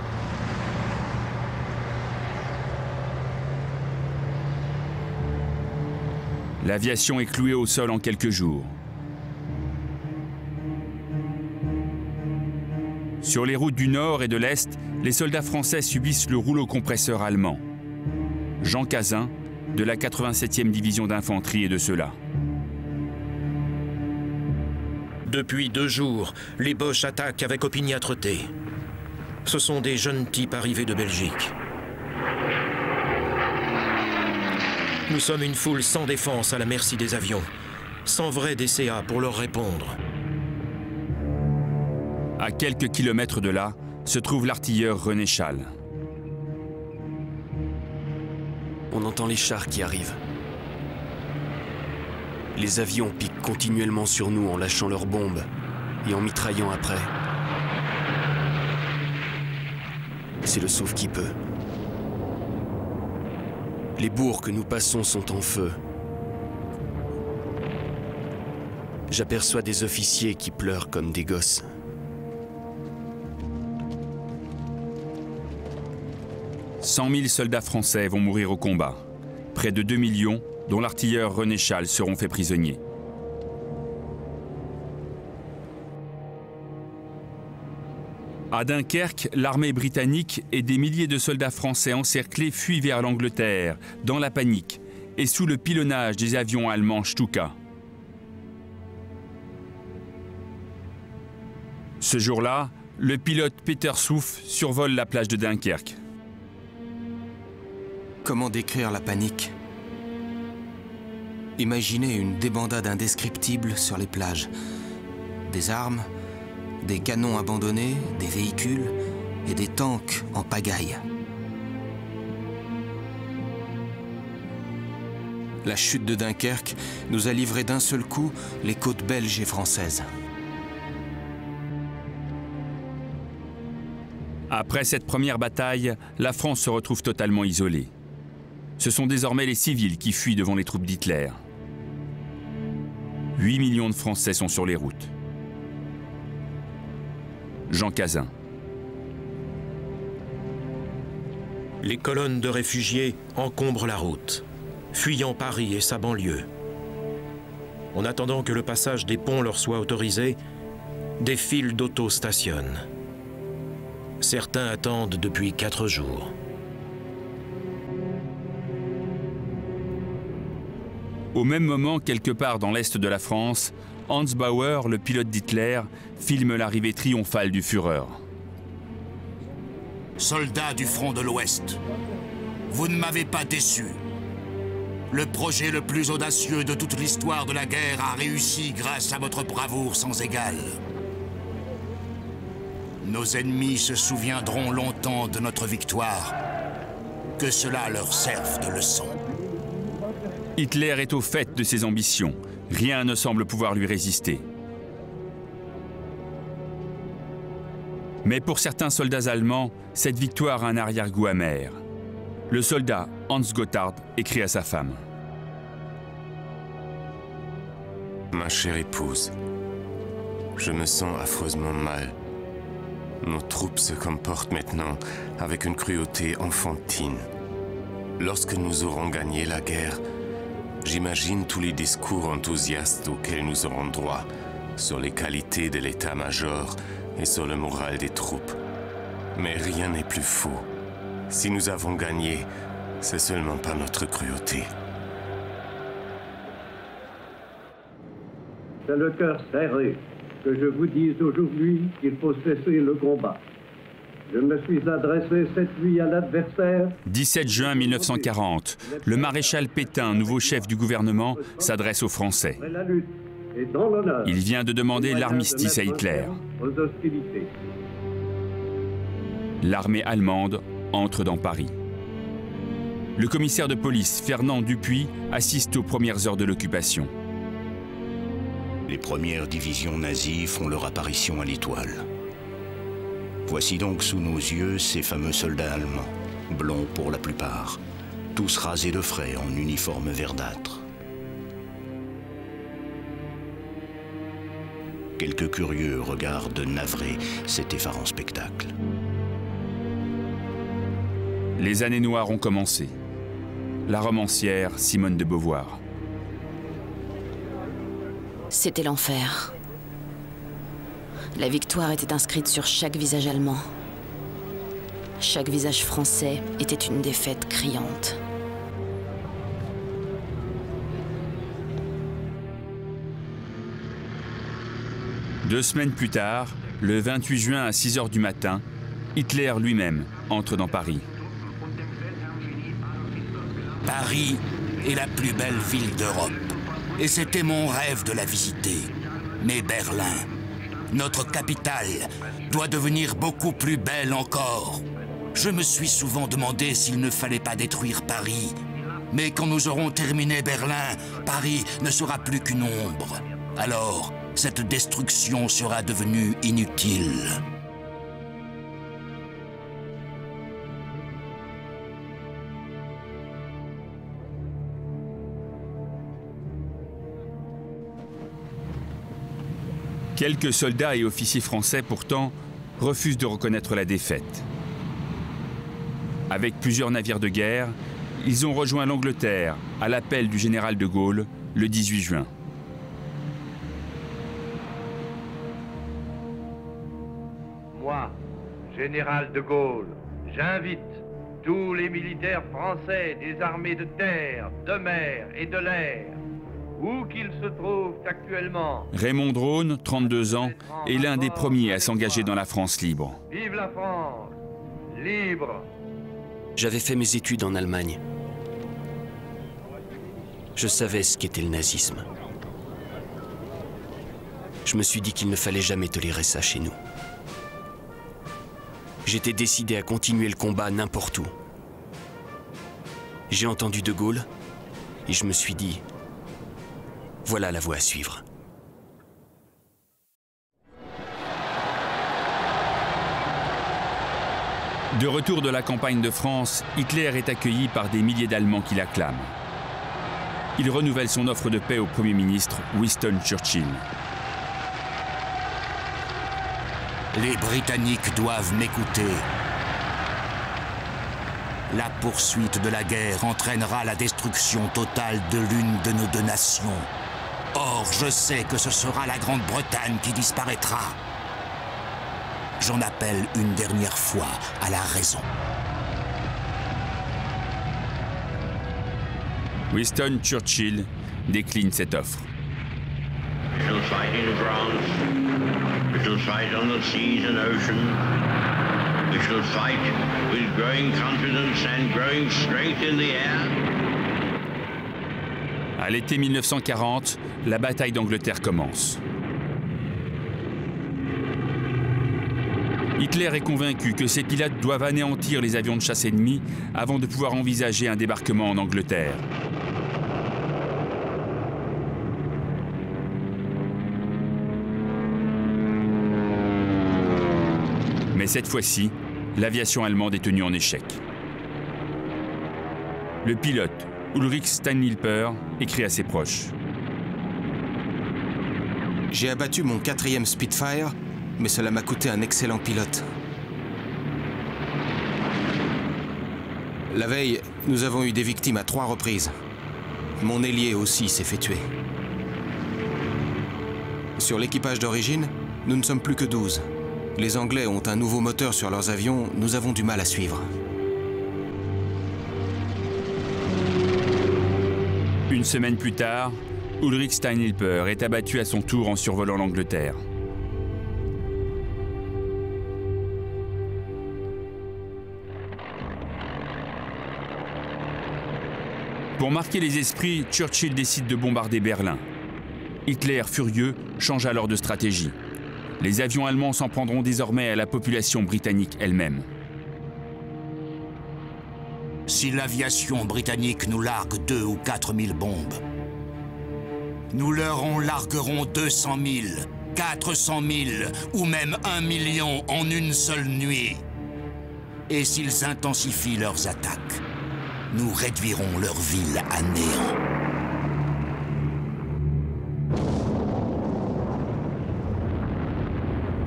L'aviation est clouée au sol en quelques jours. Sur les routes du nord et de l'est, les soldats français subissent le rouleau compresseur allemand. Jean Cazin, de la 87e division d'infanterie, est de ceux-là. Depuis 2 jours, les Boches attaquent avec opiniâtreté. Ce sont des jeunes types arrivés de Belgique. Nous sommes une foule sans défense à la merci des avions, sans vrai DCA pour leur répondre. À quelques kilomètres de là, se trouve l'artilleur René Châle. On entend les chars qui arrivent. Les avions piquent continuellement sur nous en lâchant leurs bombes et en mitraillant après. C'est le sauve qui peut. Les bourgs que nous passons sont en feu. J'aperçois des officiers qui pleurent comme des gosses. 100 000 soldats français vont mourir au combat. Près de 2 millions, dont l'artilleur René Châle, seront faits prisonniers. À Dunkerque, l'armée britannique et des milliers de soldats français encerclés fuient vers l'Angleterre, dans la panique, et sous le pilonnage des avions allemands Stuka. Ce jour-là, le pilote Peter Souf survole la plage de Dunkerque. Comment décrire la panique? Imaginez une débandade indescriptible sur les plages. Des armes, des canons abandonnés, des véhicules et des tanks en pagaille. La chute de Dunkerque nous a livré d'un seul coup les côtes belges et françaises. Après cette première bataille, la France se retrouve totalement isolée. Ce sont désormais les civils qui fuient devant les troupes d'Hitler. 8 millions de Français sont sur les routes. Jean Cazin. Les colonnes de réfugiés encombrent la route, fuyant Paris et sa banlieue. En attendant que le passage des ponts leur soit autorisé, des files d'autos stationnent. Certains attendent depuis 4 jours. Au même moment, quelque part dans l'est de la France, Hans Bauer, le pilote d'Hitler, filme l'arrivée triomphale du Führer. Soldats du front de l'Ouest, vous ne m'avez pas déçu. Le projet le plus audacieux de toute l'histoire de la guerre a réussi grâce à votre bravoure sans égale. Nos ennemis se souviendront longtemps de notre victoire. Que cela leur serve de leçon. Hitler est au fait de ses ambitions. Rien ne semble pouvoir lui résister. Mais pour certains soldats allemands, cette victoire a un arrière-goût amer. Le soldat Hans Gotthard écrit à sa femme. Ma chère épouse, je me sens affreusement mal. Nos troupes se comportent maintenant avec une cruauté enfantine. Lorsque nous aurons gagné la guerre, j'imagine tous les discours enthousiastes auxquels nous aurons droit sur les qualités de l'état-major et sur le moral des troupes. Mais rien n'est plus faux. Si nous avons gagné, c'est seulement par notre cruauté. C'est le cœur serré que je vous dise aujourd'hui qu'il faut cesser le combat. Je me suis adressé cette nuit à l'adversaire. 17 juin 1940, le maréchal Pétain, nouveau chef du gouvernement, s'adresse aux Français. Il vient de demander l'armistice à Hitler. L'armée allemande entre dans Paris. Le commissaire de police, Fernand Dupuis, assiste aux premières heures de l'occupation. Les premières divisions nazies font leur apparition à l'Étoile. Voici donc sous nos yeux ces fameux soldats allemands, blonds pour la plupart, tous rasés de frais en uniforme verdâtre. Quelques curieux regardent navrés cet effarant spectacle. Les années noires ont commencé. La romancière Simone de Beauvoir. C'était l'enfer. La victoire était inscrite sur chaque visage allemand. Chaque visage français était une défaite criante. Deux semaines plus tard, le 28 juin à 6 h du matin, Hitler lui-même entre dans Paris. Paris est la plus belle ville d'Europe. Et c'était mon rêve de la visiter. Mais Berlin, notre capitale, doit devenir beaucoup plus belle encore. Je me suis souvent demandé s'il ne fallait pas détruire Paris. Mais quand nous aurons terminé Berlin, Paris ne sera plus qu'une ombre. Alors, cette destruction sera devenue inutile. Quelques soldats et officiers français, pourtant, refusent de reconnaître la défaite. Avec plusieurs navires de guerre, ils ont rejoint l'Angleterre à l'appel du général de Gaulle le 18 juin. Moi, général de Gaulle, j'invite tous les militaires français des armées de terre, de mer et de l'air, où qu'ils se trouvent actuellement. Raymond Drone, 32 ans, est l'un des premiers à s'engager dans la France libre. Vive la France, libre! J'avais fait mes études en Allemagne. Je savais ce qu'était le nazisme. Je me suis dit qu'il ne fallait jamais tolérer ça chez nous. J'étais décidé à continuer le combat n'importe où. J'ai entendu De Gaulle et je me suis dit, voilà la voie à suivre. De retour de la campagne de France, Hitler est accueilli par des milliers d'Allemands qui l'acclament. Il renouvelle son offre de paix au Premier ministre Winston Churchill. Les Britanniques doivent m'écouter. La poursuite de la guerre entraînera la destruction totale de l'une de nos deux nations. Or, je sais que ce sera la Grande-Bretagne qui disparaîtra. J'en appelle une dernière fois à la raison. Winston Churchill décline cette offre. We shall fight in France. We shall fight on the seas and ocean. We shall fight with growing confidence and growing strength in the air. À l'été 1940, la bataille d'Angleterre commence. Hitler est convaincu que ses pilotes doivent anéantir les avions de chasse ennemis avant de pouvoir envisager un débarquement en Angleterre. Mais cette fois-ci, l'aviation allemande est tenue en échec. Le pilote, Ulrich Steinhilper, écrit à ses proches. J'ai abattu mon 4e Spitfire, mais cela m'a coûté un excellent pilote. La veille, nous avons eu des victimes à 3 reprises. Mon ailier aussi s'est fait tuer. Sur l'équipage d'origine, nous ne sommes plus que 12. Les Anglais ont un nouveau moteur sur leurs avions, nous avons du mal à suivre. Une semaine plus tard, Ulrich Steinhilper est abattu à son tour en survolant l'Angleterre. Pour marquer les esprits, Churchill décide de bombarder Berlin. Hitler, furieux, change alors de stratégie. Les avions allemands s'en prendront désormais à la population britannique elle-même. Si l'aviation britannique nous largue 2 ou 4 000 bombes, nous leur en larguerons 200 000, 400 000 ou même 1 million en une seule nuit. Et s'ils intensifient leurs attaques, nous réduirons leur ville à néant.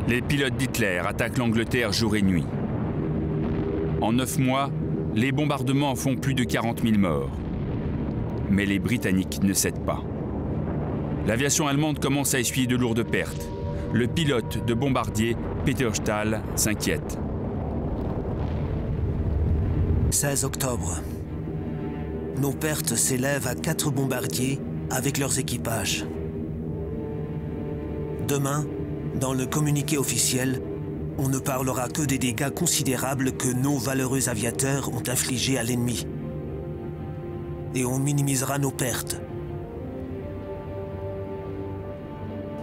Les pilotes d'Hitler attaquent l'Angleterre jour et nuit. En 9 mois, les bombardements font plus de 40 000 morts. Mais les Britanniques ne cèdent pas. L'aviation allemande commence à essuyer de lourdes pertes. Le pilote de bombardier, Peter Stahl, s'inquiète. 16 octobre. Nos pertes s'élèvent à 4 bombardiers avec leurs équipages. Demain, dans le communiqué officiel, on ne parlera que des dégâts considérables que nos valeureux aviateurs ont infligés à l'ennemi. Et on minimisera nos pertes.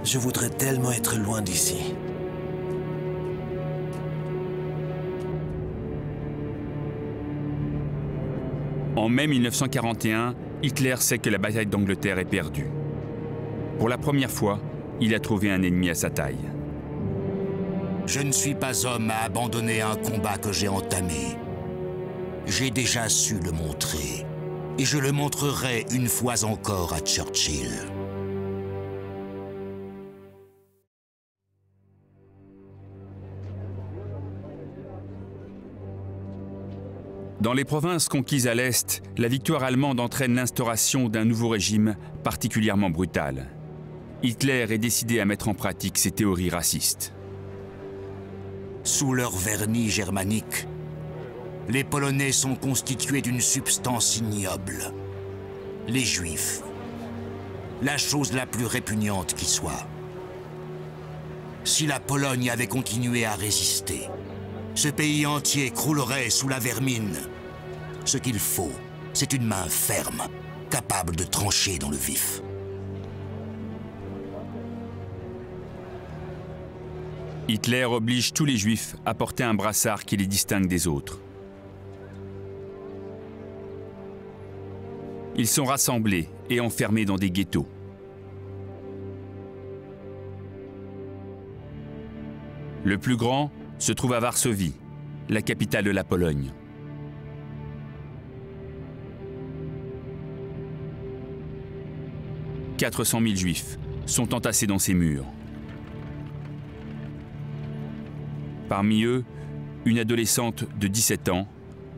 Je voudrais tellement être loin d'ici. En mai 1941, Hitler sait que la bataille d'Angleterre est perdue. Pour la première fois, il a trouvé un ennemi à sa taille. Je ne suis pas homme à abandonner un combat que j'ai entamé. J'ai déjà su le montrer. Et je le montrerai une fois encore à Churchill. Dans les provinces conquises à l'Est, la victoire allemande entraîne l'instauration d'un nouveau régime particulièrement brutal. Hitler est décidé à mettre en pratique ses théories racistes. Sous leur vernis germanique, les Polonais sont constitués d'une substance ignoble. Les Juifs. La chose la plus répugnante qui soit. Si la Pologne avait continué à résister, ce pays entier croulerait sous la vermine. Ce qu'il faut, c'est une main ferme, capable de trancher dans le vif. Hitler oblige tous les Juifs à porter un brassard qui les distingue des autres. Ils sont rassemblés et enfermés dans des ghettos. Le plus grand se trouve à Varsovie, la capitale de la Pologne. « 400 000 Juifs sont entassés dans ces murs. Parmi eux, une adolescente de 17 ans,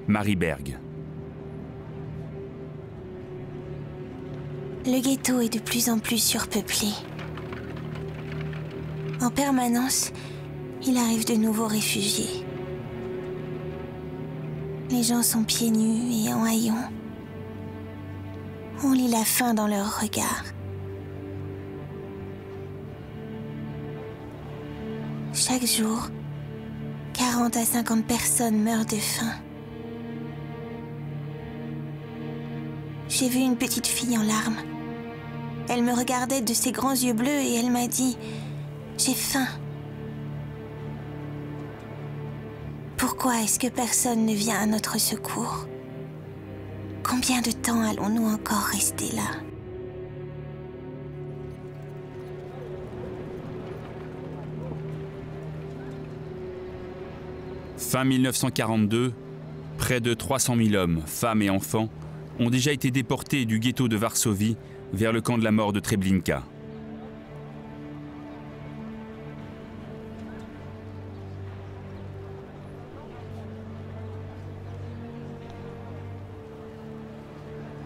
Marie Berg. Le ghetto est de plus en plus surpeuplé. En permanence, il arrive de nouveaux réfugiés. Les gens sont pieds nus et en haillons. On lit la faim dans leurs regards. Chaque jour, 40 à 50 personnes meurent de faim. J'ai vu une petite fille en larmes. Elle me regardait de ses grands yeux bleus et elle m'a dit « J'ai faim ». Pourquoi est-ce que personne ne vient à notre secours? Combien de temps allons-nous encore rester là? Fin 1942, près de 300 000 hommes, femmes et enfants ont déjà été déportés du ghetto de Varsovie vers le camp de la mort de Treblinka.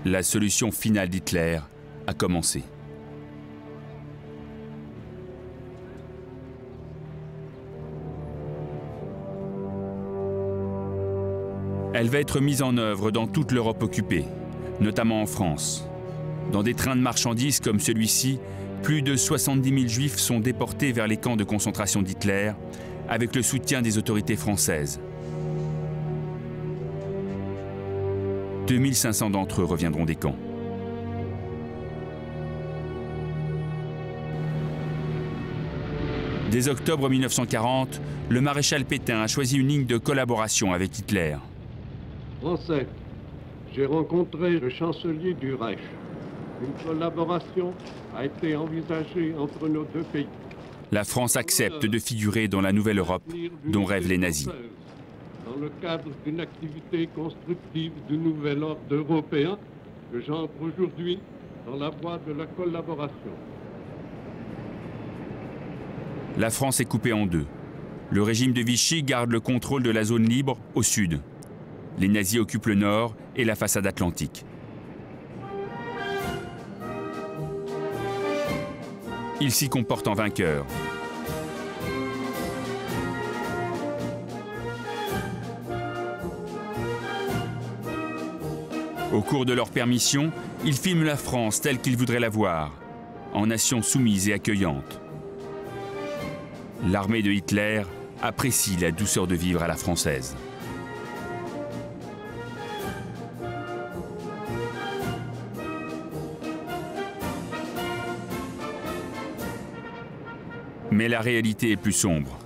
La solution finale d'Hitler a commencé. Elle va être mise en œuvre dans toute l'Europe occupée, notamment en France. Dans des trains de marchandises comme celui-ci, plus de 70 000 Juifs sont déportés vers les camps de concentration d'Hitler, avec le soutien des autorités françaises. 2500 d'entre eux reviendront des camps. Dès octobre 1940, le maréchal Pétain a choisi une ligne de collaboration avec Hitler. Français, j'ai rencontré le chancelier du Reich. Une collaboration a été envisagée entre nos deux pays. La France accepte de figurer dans la nouvelle Europe dont rêvent les nazis. Dans le cadre d'une activité constructive du nouvel ordre européen que j'entre aujourd'hui dans la voie de la collaboration. La France est coupée en deux. Le régime de Vichy garde le contrôle de la zone libre au sud. Les nazis occupent le nord et la façade atlantique. Ils s'y comportent en vainqueurs. Au cours de leur permission, ils filment la France telle qu'ils voudraient la voir, en nation soumise et accueillante. L'armée de Hitler apprécie la douceur de vivre à la française. Mais la réalité est plus sombre.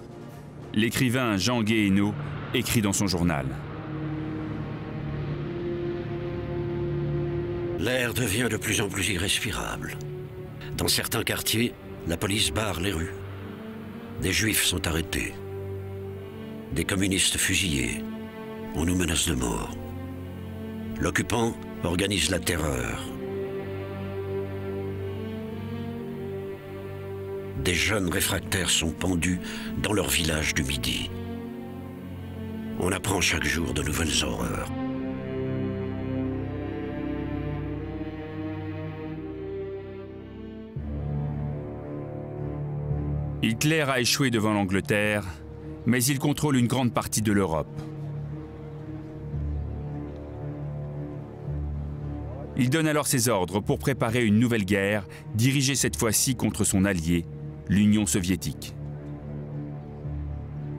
L'écrivain Jean Guéhenno écrit dans son journal. L'air devient de plus en plus irrespirable. Dans certains quartiers, la police barre les rues. Des juifs sont arrêtés. Des communistes fusillés. On nous menace de mort. L'occupant organise la terreur. Des jeunes réfractaires sont pendus dans leur village du Midi. On apprend chaque jour de nouvelles horreurs. Hitler a échoué devant l'Angleterre, mais il contrôle une grande partie de l'Europe. Il donne alors ses ordres pour préparer une nouvelle guerre, dirigée cette fois-ci contre son allié, l'Union soviétique.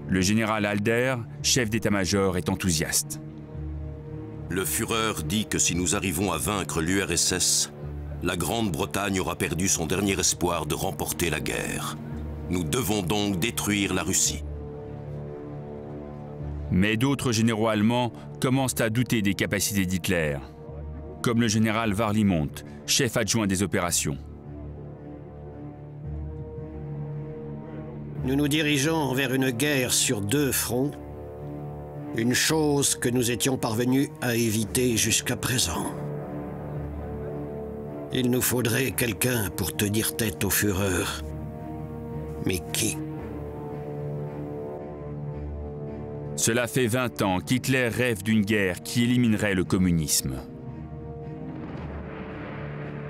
Le général Halder, chef d'état-major, est enthousiaste. Le Führer dit que si nous arrivons à vaincre l'URSS, la Grande-Bretagne aura perdu son dernier espoir de remporter la guerre. Nous devons donc détruire la Russie. Mais d'autres généraux allemands commencent à douter des capacités d'Hitler, comme le général Warlimont, chef adjoint des opérations. Nous nous dirigeons vers une guerre sur 2 fronts, une chose que nous étions parvenus à éviter jusqu'à présent. Il nous faudrait quelqu'un pour tenir tête au Führer. Mais qui? Cela fait 20 ans qu'Hitler rêve d'une guerre qui éliminerait le communisme.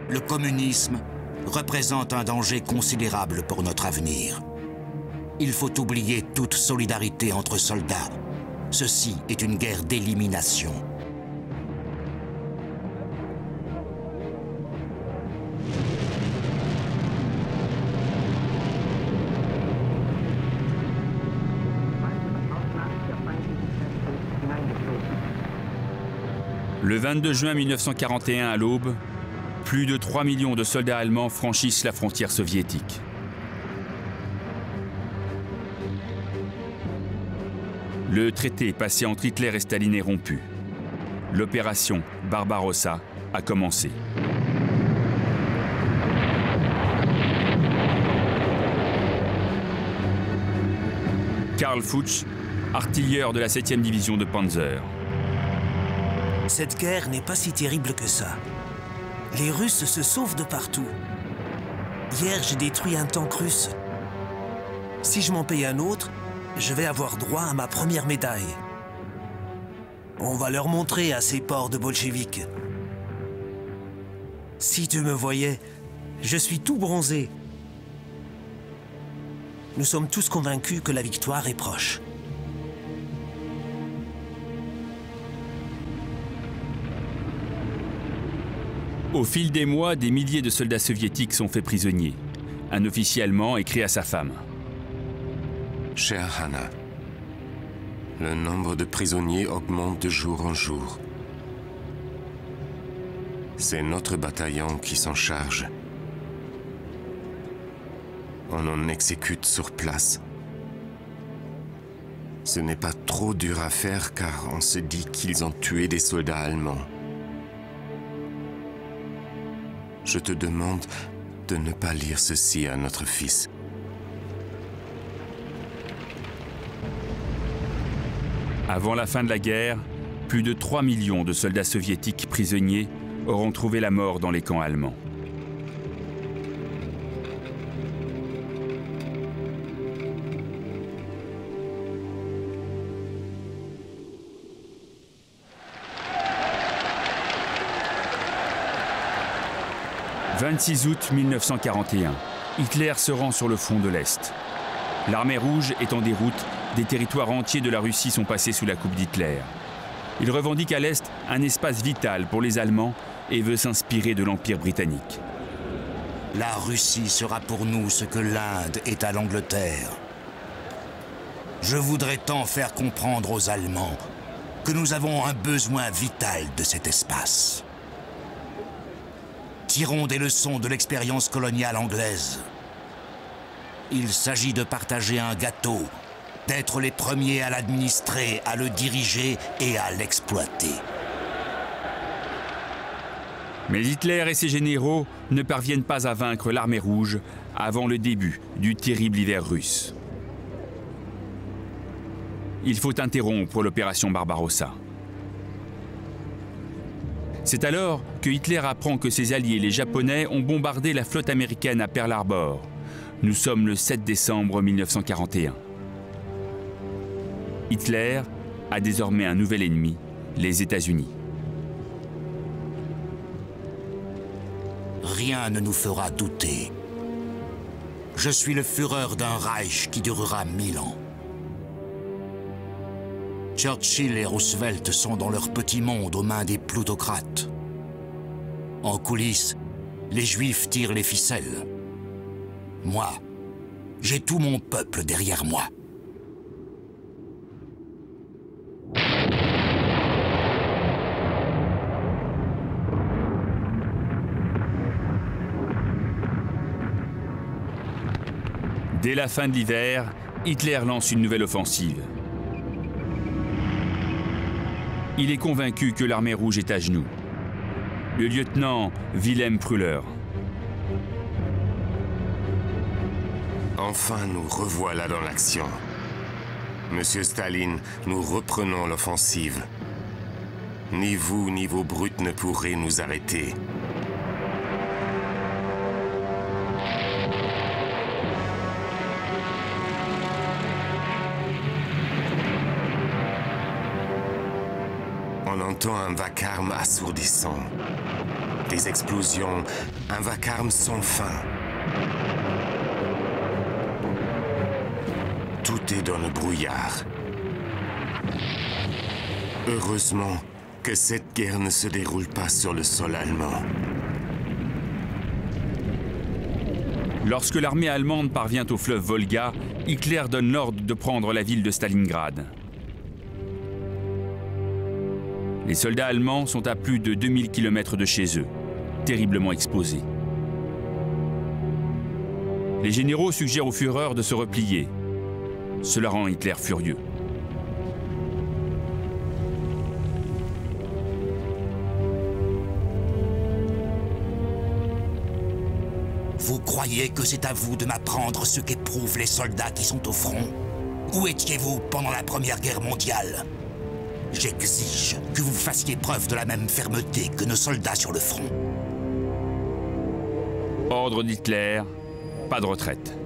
Le communisme représente un danger considérable pour notre avenir. Il faut oublier toute solidarité entre soldats. Ceci est une guerre d'élimination. Le 22 juin 1941 à l'aube, plus de 3 millions de soldats allemands franchissent la frontière soviétique. Le traité passé entre Hitler et Staline est rompu. L'opération Barbarossa a commencé. Karl Fuchs, artilleur de la 7e division de Panzer. Cette guerre n'est pas si terrible que ça. Les Russes se sauvent de partout. Hier, j'ai détruit un tank russe. Si je m'en paye un autre, je vais avoir droit à ma première médaille. On va leur montrer à ces porcs de bolcheviks. Si tu me voyais, je suis tout bronzé. Nous sommes tous convaincus que la victoire est proche. Au fil des mois, des milliers de soldats soviétiques sont faits prisonniers. Un officier allemand écrit à sa femme. Chère Hannah, le nombre de prisonniers augmente de jour en jour. C'est notre bataillon qui s'en charge. On en exécute sur place. Ce n'est pas trop dur à faire car on se dit qu'ils ont tué des soldats allemands. Je te demande de ne pas lire ceci à notre fils. Avant la fin de la guerre, plus de 3 millions de soldats soviétiques prisonniers auront trouvé la mort dans les camps allemands. « 26 août 1941, Hitler se rend sur le front de l'Est. L'armée rouge est en déroute, des territoires entiers de la Russie sont passés sous la coupe d'Hitler. Il revendique à l'Est un espace vital pour les Allemands et veut s'inspirer de l'Empire britannique. La Russie sera pour nous ce que l'Inde est à l'Angleterre. Je voudrais tant faire comprendre aux Allemands que nous avons un besoin vital de cet espace. Tirons des leçons de l'expérience coloniale anglaise. Il s'agit de partager un gâteau, d'être les premiers à l'administrer, à le diriger et à l'exploiter. Mais Hitler et ses généraux ne parviennent pas à vaincre l'armée rouge avant le début du terrible hiver russe. Il faut interrompre l'opération Barbarossa. C'est alors que Hitler apprend que ses alliés, les Japonais, ont bombardé la flotte américaine à Pearl Harbor. Nous sommes le 7 décembre 1941. Hitler a désormais un nouvel ennemi, les États-Unis. Rien ne nous fera douter. Je suis le Führer d'un Reich qui durera 1000 ans. Churchill et Roosevelt sont dans leur petit monde aux mains des plutocrates. En coulisses, les Juifs tirent les ficelles. Moi, j'ai tout mon peuple derrière moi. Dès la fin de l'hiver, Hitler lance une nouvelle offensive. Il est convaincu que l'armée rouge est à genoux. Le lieutenant Wilhelm Prüller. Enfin, nous revoilà dans l'action. Monsieur Staline, nous reprenons l'offensive. Ni vous, ni vos brutes ne pourrez nous arrêter. On entend un vacarme assourdissant. Des explosions, un vacarme sans fin. Tout est dans le brouillard. Heureusement que cette guerre ne se déroule pas sur le sol allemand. Lorsque l'armée allemande parvient au fleuve Volga, Hitler donne l'ordre de prendre la ville de Stalingrad. Les soldats allemands sont à plus de 2000 km de chez eux, terriblement exposés. Les généraux suggèrent au Führer de se replier. Cela rend Hitler furieux. Vous croyez que c'est à vous de m'apprendre ce qu'éprouvent les soldats qui sont au front? Où étiez-vous pendant la Première Guerre mondiale? J'exige que vous fassiez preuve de la même fermeté que nos soldats sur le front. Ordre d'Hitler, pas de retraite.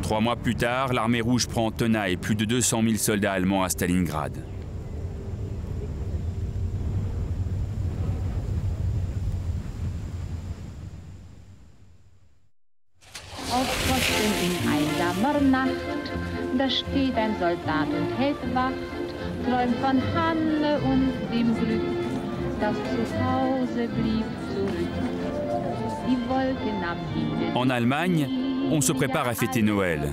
Trois mois plus tard, l'armée rouge prend en tenaille plus de 200 000 soldats allemands à Stalingrad. Da steht ein Soldat und hält Wacht, träumt von Hanne und dem Glück, das zu Hause blieb zurück. Die Wolke nahm Himmel. En Allemagne, on se prépare à fêter Noël.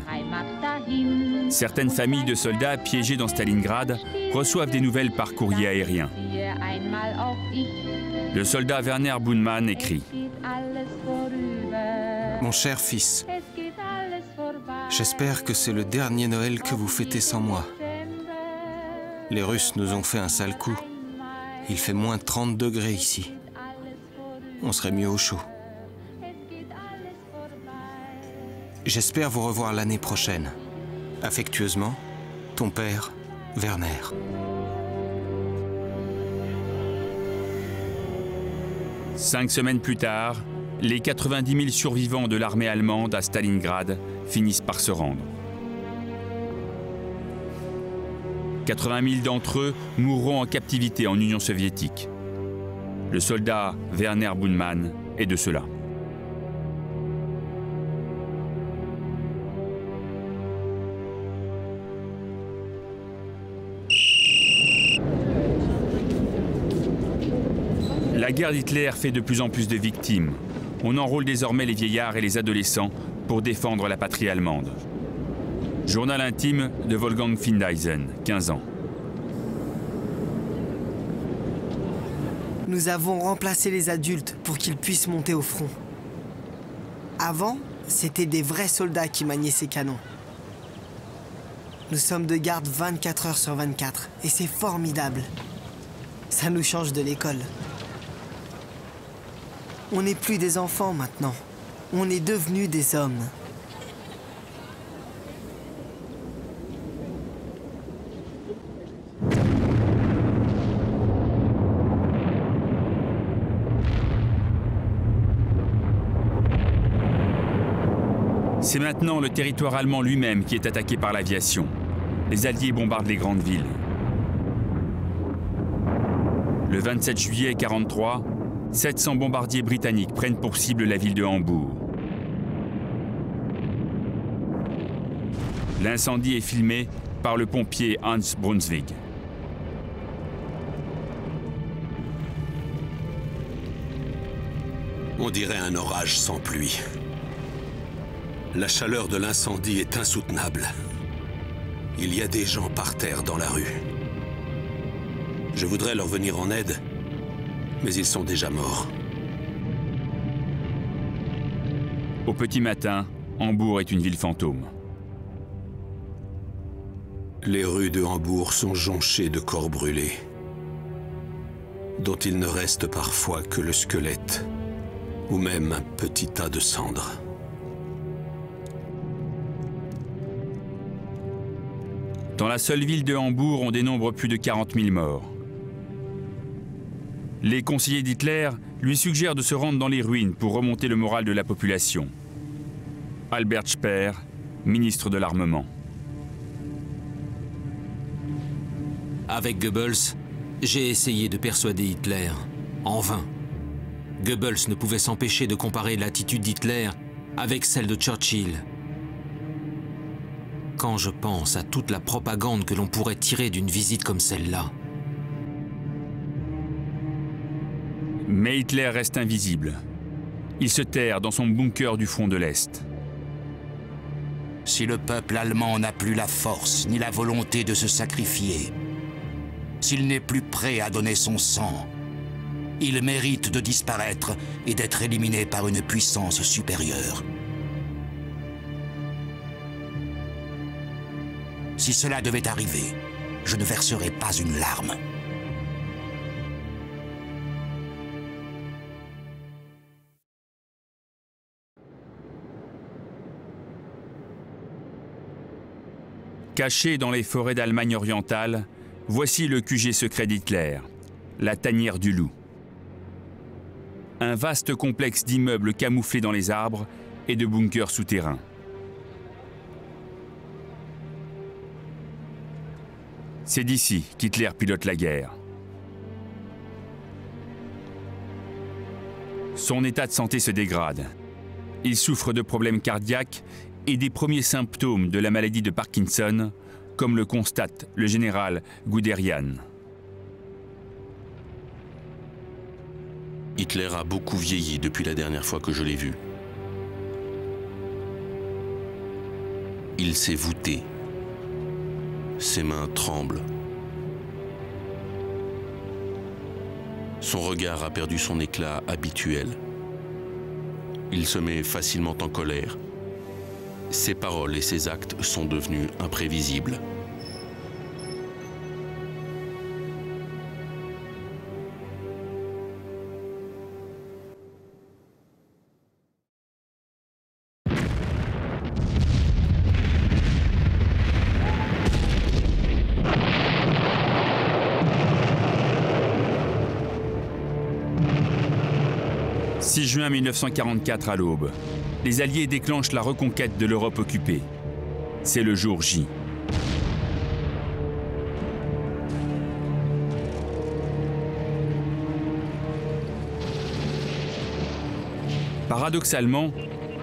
Certaines familles de soldats piégés dans Stalingrad reçoivent des nouvelles par courrier aérien. Le soldat Werner Bunmann écrit: Mon cher fils, j'espère que c'est le dernier Noël que vous fêtez sans moi. Les Russes nous ont fait un sale coup. Il fait moins 30 degrés ici. On serait mieux au chaud. J'espère vous revoir l'année prochaine. Affectueusement, ton père, Werner. Cinq semaines plus tard, les 90 000 survivants de l'armée allemande à Stalingrad finissent par se rendre. 80 000 d'entre eux mourront en captivité en Union soviétique. Le soldat Werner Bunmann est de ceux-là. La guerre d'Hitler fait de plus en plus de victimes. On enrôle désormais les vieillards et les adolescents pour défendre la patrie allemande. Journal intime de Wolfgang Findeisen, 15 ans. Nous avons remplacé les adultes pour qu'ils puissent monter au front. Avant, c'était des vrais soldats qui maniaient ces canons. Nous sommes de garde 24 heures sur 24 et c'est formidable. Ça nous change de l'école. On n'est plus des enfants maintenant. On est devenus des hommes. C'est maintenant le territoire allemand lui-même qui est attaqué par l'aviation. Les Alliés bombardent les grandes villes. Le 27 juillet 1943, 700 bombardiers britanniques prennent pour cible la ville de Hambourg. L'incendie est filmé par le pompier Hans Brunswig. On dirait un orage sans pluie. La chaleur de l'incendie est insoutenable. Il y a des gens par terre dans la rue. Je voudrais leur venir en aide, mais ils sont déjà morts. Au petit matin, Hambourg est une ville fantôme. Les rues de Hambourg sont jonchées de corps brûlés, dont il ne reste parfois que le squelette, ou même un petit tas de cendres. Dans la seule ville de Hambourg, on dénombre plus de 40 000 morts. Les conseillers d'Hitler lui suggèrent de se rendre dans les ruines pour remonter le moral de la population. Albert Speer, ministre de l'Armement. Avec Goebbels, j'ai essayé de persuader Hitler, en vain. Goebbels ne pouvait s'empêcher de comparer l'attitude d'Hitler avec celle de Churchill. Quand je pense à toute la propagande que l'on pourrait tirer d'une visite comme celle-là. Mais Hitler reste invisible. Il se terre dans son bunker du front de l'Est. Si le peuple allemand n'a plus la force ni la volonté de se sacrifier, s'il n'est plus prêt à donner son sang, il mérite de disparaître et d'être éliminé par une puissance supérieure. Si cela devait arriver, je ne verserai pas une larme. Caché dans les forêts d'Allemagne orientale, voici le QG secret d'Hitler, la tanière du loup. Un vaste complexe d'immeubles camouflés dans les arbres et de bunkers souterrains. C'est d'ici qu'Hitler pilote la guerre. Son état de santé se dégrade. Il souffre de problèmes cardiaques et des premiers symptômes de la maladie de Parkinson, comme le constate le général Guderian. Hitler a beaucoup vieilli depuis la dernière fois que je l'ai vu. Il s'est voûté. Ses mains tremblent. Son regard a perdu son éclat habituel. Il se met facilement en colère. Ses paroles et ses actes sont devenus imprévisibles. « 6 juin 1944 à l'aube. Les Alliés déclenchent la reconquête de l'Europe occupée. C'est le jour J. Paradoxalement,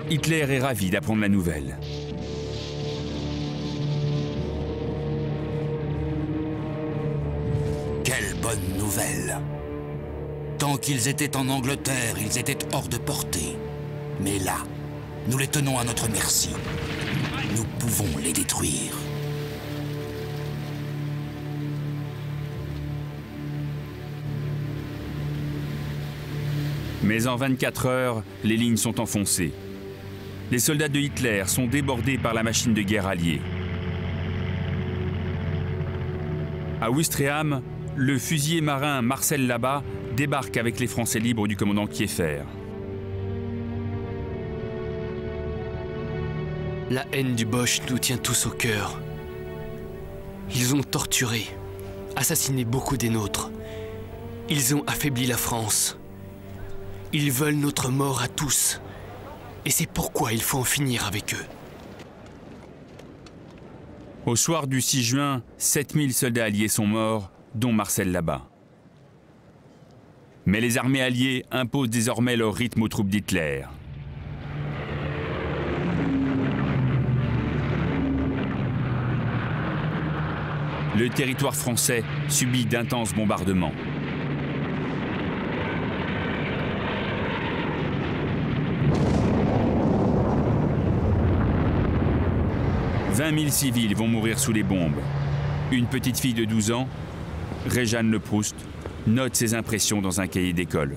Hitler est ravi d'apprendre la nouvelle. Quelle bonne nouvelle! Tant qu'ils étaient en Angleterre, ils étaient hors de portée. Mais là, nous les tenons à notre merci. Nous pouvons les détruire. Mais en 24 heures, les lignes sont enfoncées. Les soldats de Hitler sont débordés par la machine de guerre alliée. À Ouistreham, le fusilier marin Marcel Labat débarque avec les Français libres du commandant Kieffer. La haine du Boche nous tient tous au cœur. Ils ont torturé, assassiné beaucoup des nôtres. Ils ont affaibli la France. Ils veulent notre mort à tous. Et c'est pourquoi il faut en finir avec eux. Au soir du 6 juin, 7000 soldats alliés sont morts, dont Marcel Labat. Mais les armées alliées imposent désormais leur rythme aux troupes d'Hitler. Le territoire français subit d'intenses bombardements. « 20 000 civils vont mourir sous les bombes. Une petite fille de 12 ans, Réjeanne Le Proust, note ses impressions dans un cahier d'école.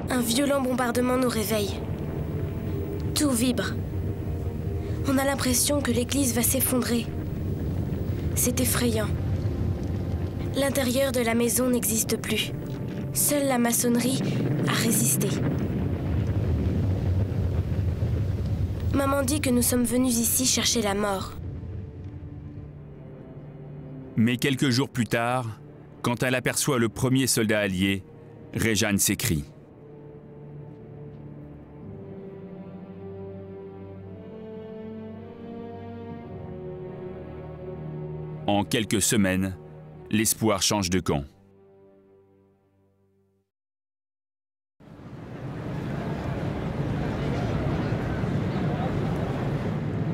Un violent bombardement nous réveille. Tout vibre. On a l'impression que l'église va s'effondrer. C'est effrayant. L'intérieur de la maison n'existe plus. Seule la maçonnerie a résisté. Maman dit que nous sommes venus ici chercher la mort. Mais quelques jours plus tard, quand elle aperçoit le premier soldat allié, Réjeanne s'écrie. En quelques semaines, l'espoir change de camp.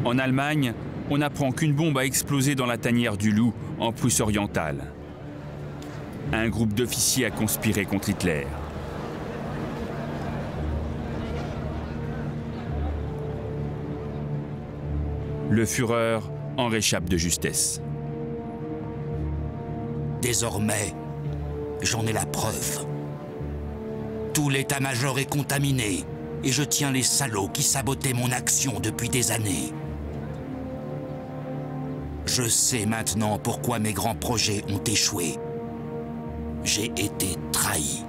En Allemagne, on apprend qu'une bombe a explosé dans la tanière du Loup, en Prusse orientale. Un groupe d'officiers a conspiré contre Hitler. Le Führer en réchappe de justesse. Désormais, j'en ai la preuve. Tout l'état-major est contaminé et je tiens les salauds qui sabotaient mon action depuis des années. Je sais maintenant pourquoi mes grands projets ont échoué. J'ai été trahi.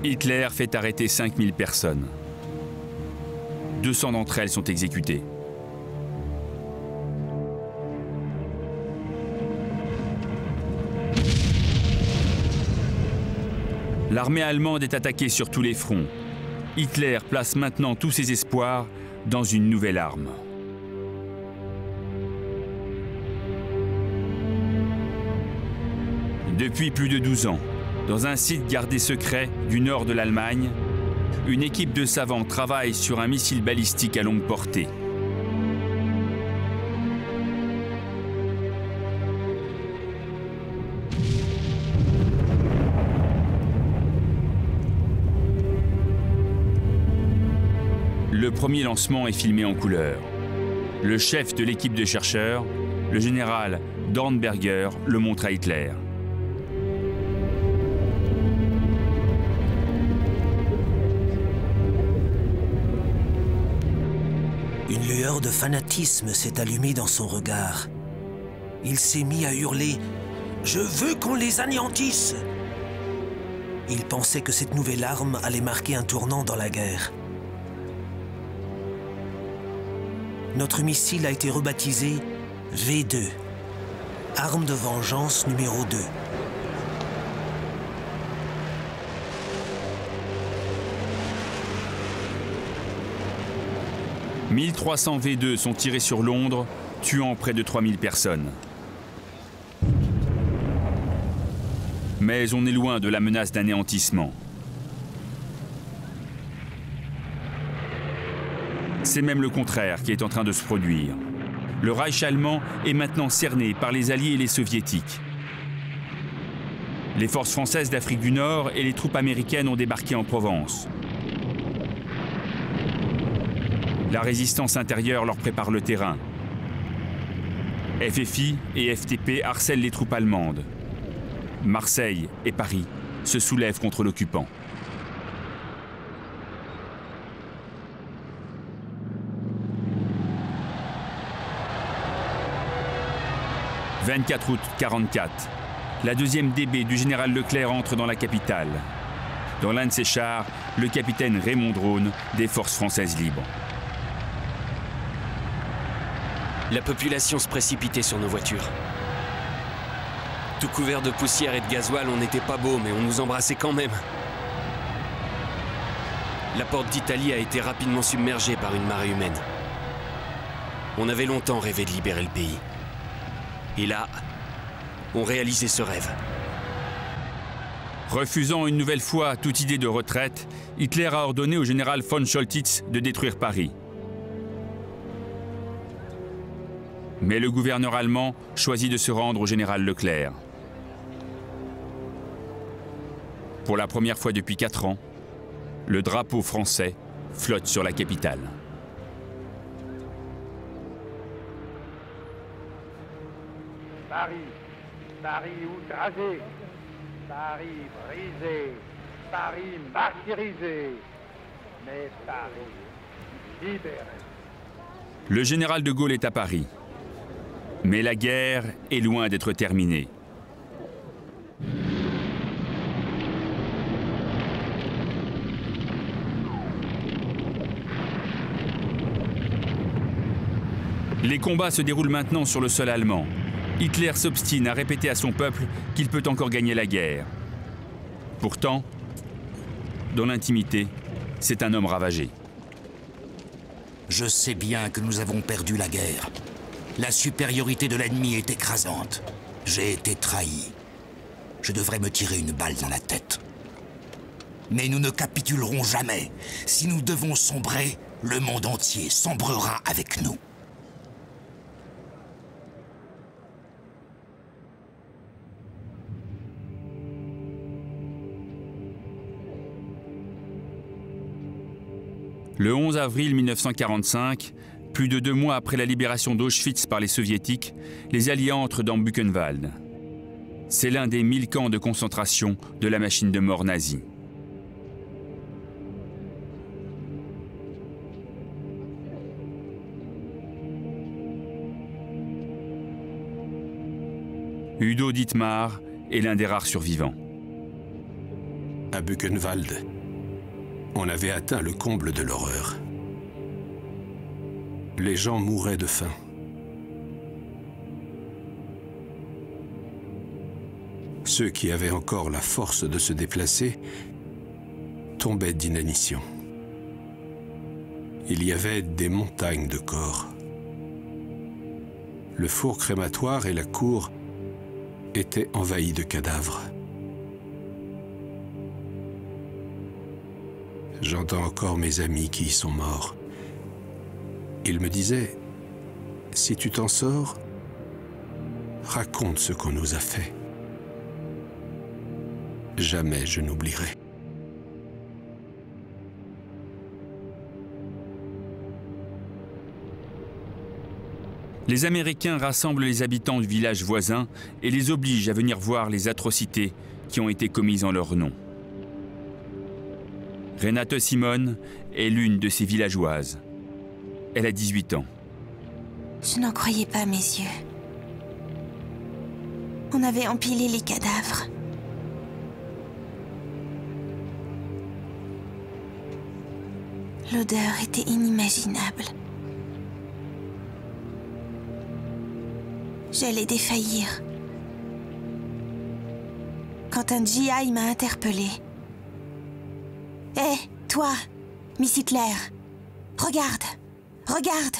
Hitler fait arrêter 5000 personnes. 200 d'entre elles sont exécutées. L'armée allemande est attaquée sur tous les fronts. Hitler place maintenant tous ses espoirs dans une nouvelle arme. Depuis plus de 12 ans, dans un site gardé secret du nord de l'Allemagne, une équipe de savants travaille sur un missile balistique à longue portée. Le premier lancement est filmé en couleur. Le chef de l'équipe de chercheurs, le général Dornberger, le montre à Hitler. Une lueur de fanatisme s'est allumée dans son regard. Il s'est mis à hurler « Je veux qu'on les anéantisse !» Il pensait que cette nouvelle arme allait marquer un tournant dans la guerre. Notre missile a été rebaptisé V2, arme de vengeance numéro 2. « 1300 V2 sont tirés sur Londres, tuant près de 3000 personnes. Mais on est loin de la menace d'anéantissement. C'est même le contraire qui est en train de se produire. Le Reich allemand est maintenant cerné par les Alliés et les Soviétiques. Les forces françaises d'Afrique du Nord et les troupes américaines ont débarqué en Provence. La résistance intérieure leur prépare le terrain. FFI et FTP harcèlent les troupes allemandes. Marseille et Paris se soulèvent contre l'occupant. « 24 août 1944, la deuxième DB du général Leclerc entre dans la capitale. Dans l'un de ses chars, le capitaine Raymond Drone des forces françaises libres. La population se précipitait sur nos voitures. Tout couvert de poussière et de gasoil, on n'était pas beau, mais on nous embrassait quand même. La porte d'Italie a été rapidement submergée par une marée humaine. On avait longtemps rêvé de libérer le pays. Et là, on réalisait ce rêve. Refusant une nouvelle fois toute idée de retraite, Hitler a ordonné au général von Choltitz de détruire Paris. Mais le gouverneur allemand choisit de se rendre au général Leclerc. Pour la première fois depuis 4 ans, le drapeau français flotte sur la capitale. Paris, Paris outragé, Paris brisé, Paris martyrisé, mais Paris libéré. Le général de Gaulle est à Paris. Mais la guerre est loin d'être terminée. Les combats se déroulent maintenant sur le sol allemand. Hitler s'obstine à répéter à son peuple qu'il peut encore gagner la guerre. Pourtant, dans l'intimité, c'est un homme ravagé. Je sais bien que nous avons perdu la guerre. La supériorité de l'ennemi est écrasante. J'ai été trahi. Je devrais me tirer une balle dans la tête. Mais nous ne capitulerons jamais. Si nous devons sombrer, le monde entier sombrera avec nous. Le 11 avril 1945, plus de 2 mois après la libération d'Auschwitz par les Soviétiques, les Alliés entrent dans Buchenwald. C'est l'un des 1000 camps de concentration de la machine de mort nazie. Udo Dietmar est l'un des rares survivants. À Buchenwald, on avait atteint le comble de l'horreur. Les gens mouraient de faim. Ceux qui avaient encore la force de se déplacer tombaient d'inanition. Il y avait des montagnes de corps. Le four crématoire et la cour étaient envahis de cadavres. J'entends encore mes amis qui y sont morts. Ils me disaient, si tu t'en sors, raconte ce qu'on nous a fait. Jamais je n'oublierai. Les Américains rassemblent les habitants du village voisin et les obligent à venir voir les atrocités qui ont été commises en leur nom. Renate Simon est l'une de ces villageoises. Elle a 18 ans. Je n'en croyais pas mes yeux. On avait empilé les cadavres. L'odeur était inimaginable. J'allais défaillir. Quand un GI m'a interpellée. Hé, toi, Miss Hitler, regarde, regarde.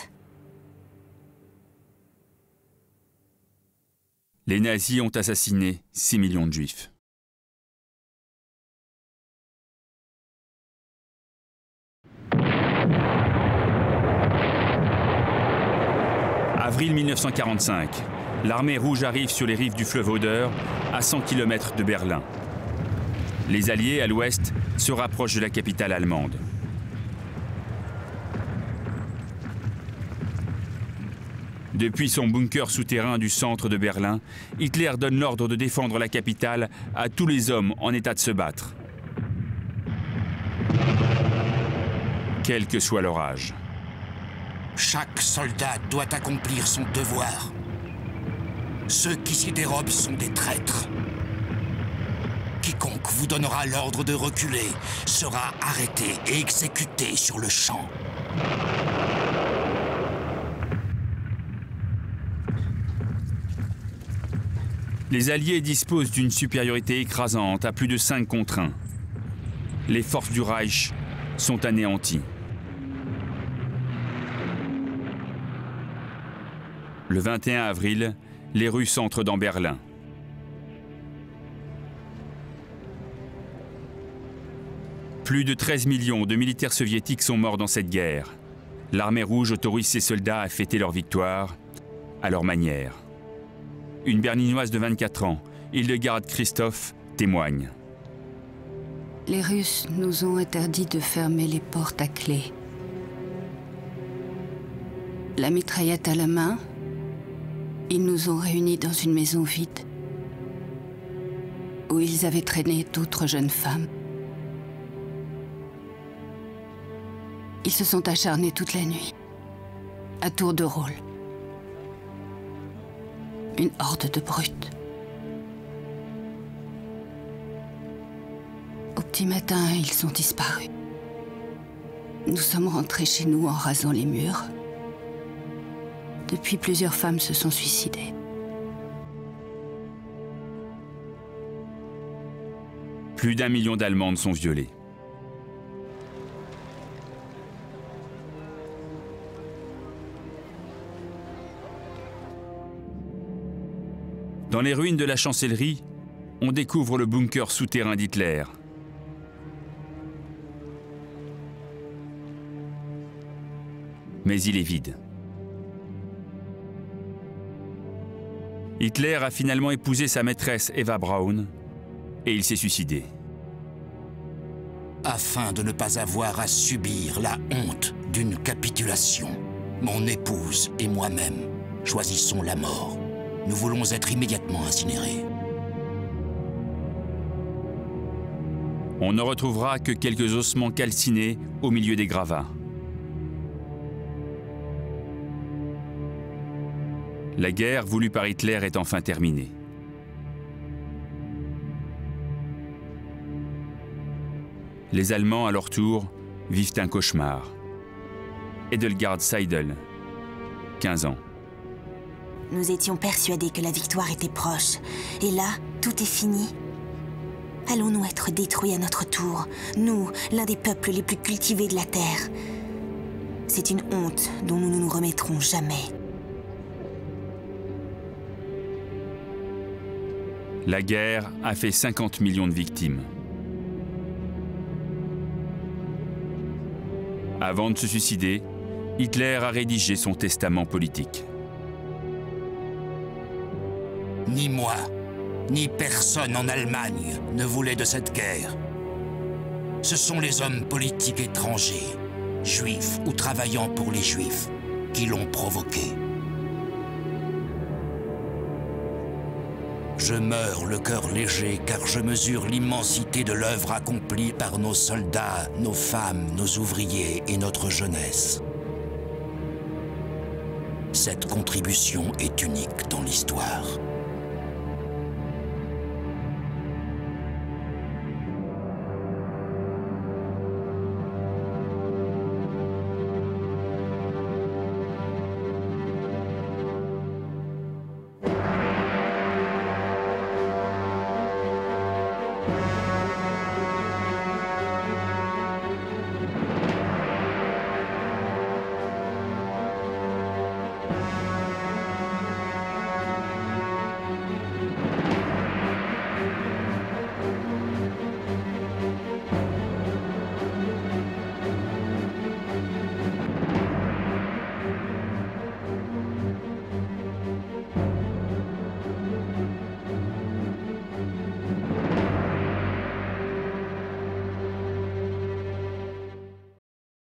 Les nazis ont assassiné 6 millions de juifs. Avril 1945, l'armée rouge arrive sur les rives du fleuve Oder, à 100 km de Berlin. Les Alliés, à l'ouest, se rapprochent de la capitale allemande. Depuis son bunker souterrain du centre de Berlin, Hitler donne l'ordre de défendre la capitale à tous les hommes en état de se battre, quel que soit leur âge. Chaque soldat doit accomplir son devoir. Ceux qui s'y dérobent sont des traîtres. Quiconque vous donnera l'ordre de reculer sera arrêté et exécuté sur le champ. Les Alliés disposent d'une supériorité écrasante à plus de 5 contre 1. Les forces du Reich sont anéanties. Le 21 avril, les Russes entrent dans Berlin. Plus de 13 millions de militaires soviétiques sont morts dans cette guerre. L'armée rouge autorise ses soldats à fêter leur victoire à leur manière. Une Berlinoise de 24 ans, Hildegarde Christoph, témoigne. Les Russes nous ont interdit de fermer les portes à clé. La mitraillette à la main, ils nous ont réunis dans une maison vide où ils avaient traîné d'autres jeunes femmes. Ils se sont acharnés toute la nuit, à tour de rôle. Une horde de brutes. Au petit matin, ils sont disparus. Nous sommes rentrés chez nous en rasant les murs. Depuis, plusieurs femmes se sont suicidées. Plus d'1 million d'Allemandes sont violées. Dans les ruines de la chancellerie, on découvre le bunker souterrain d'Hitler. Mais il est vide. Hitler a finalement épousé sa maîtresse Eva Braun et il s'est suicidé. Afin de ne pas avoir à subir la honte d'une capitulation, mon épouse et moi-même choisissons la mort. Nous voulons être immédiatement incinérés. On ne retrouvera que quelques ossements calcinés au milieu des gravats. La guerre voulue par Hitler est enfin terminée. Les Allemands, à leur tour, vivent un cauchemar. Edelgard Seidel, 15 ans. Nous étions persuadés que la victoire était proche. Et là, tout est fini. Allons-nous être détruits à notre tour, nous, l'un des peuples les plus cultivés de la Terre? C'est une honte dont nous ne nous remettrons jamais. La guerre a fait 50 millions de victimes. Avant de se suicider, Hitler a rédigé son testament politique. Ni moi, ni personne en Allemagne ne voulait de cette guerre. Ce sont les hommes politiques étrangers, juifs ou travaillant pour les juifs, qui l'ont provoquée. Je meurs le cœur léger car je mesure l'immensité de l'œuvre accomplie par nos soldats, nos femmes, nos ouvriers et notre jeunesse. Cette contribution est unique dans l'histoire.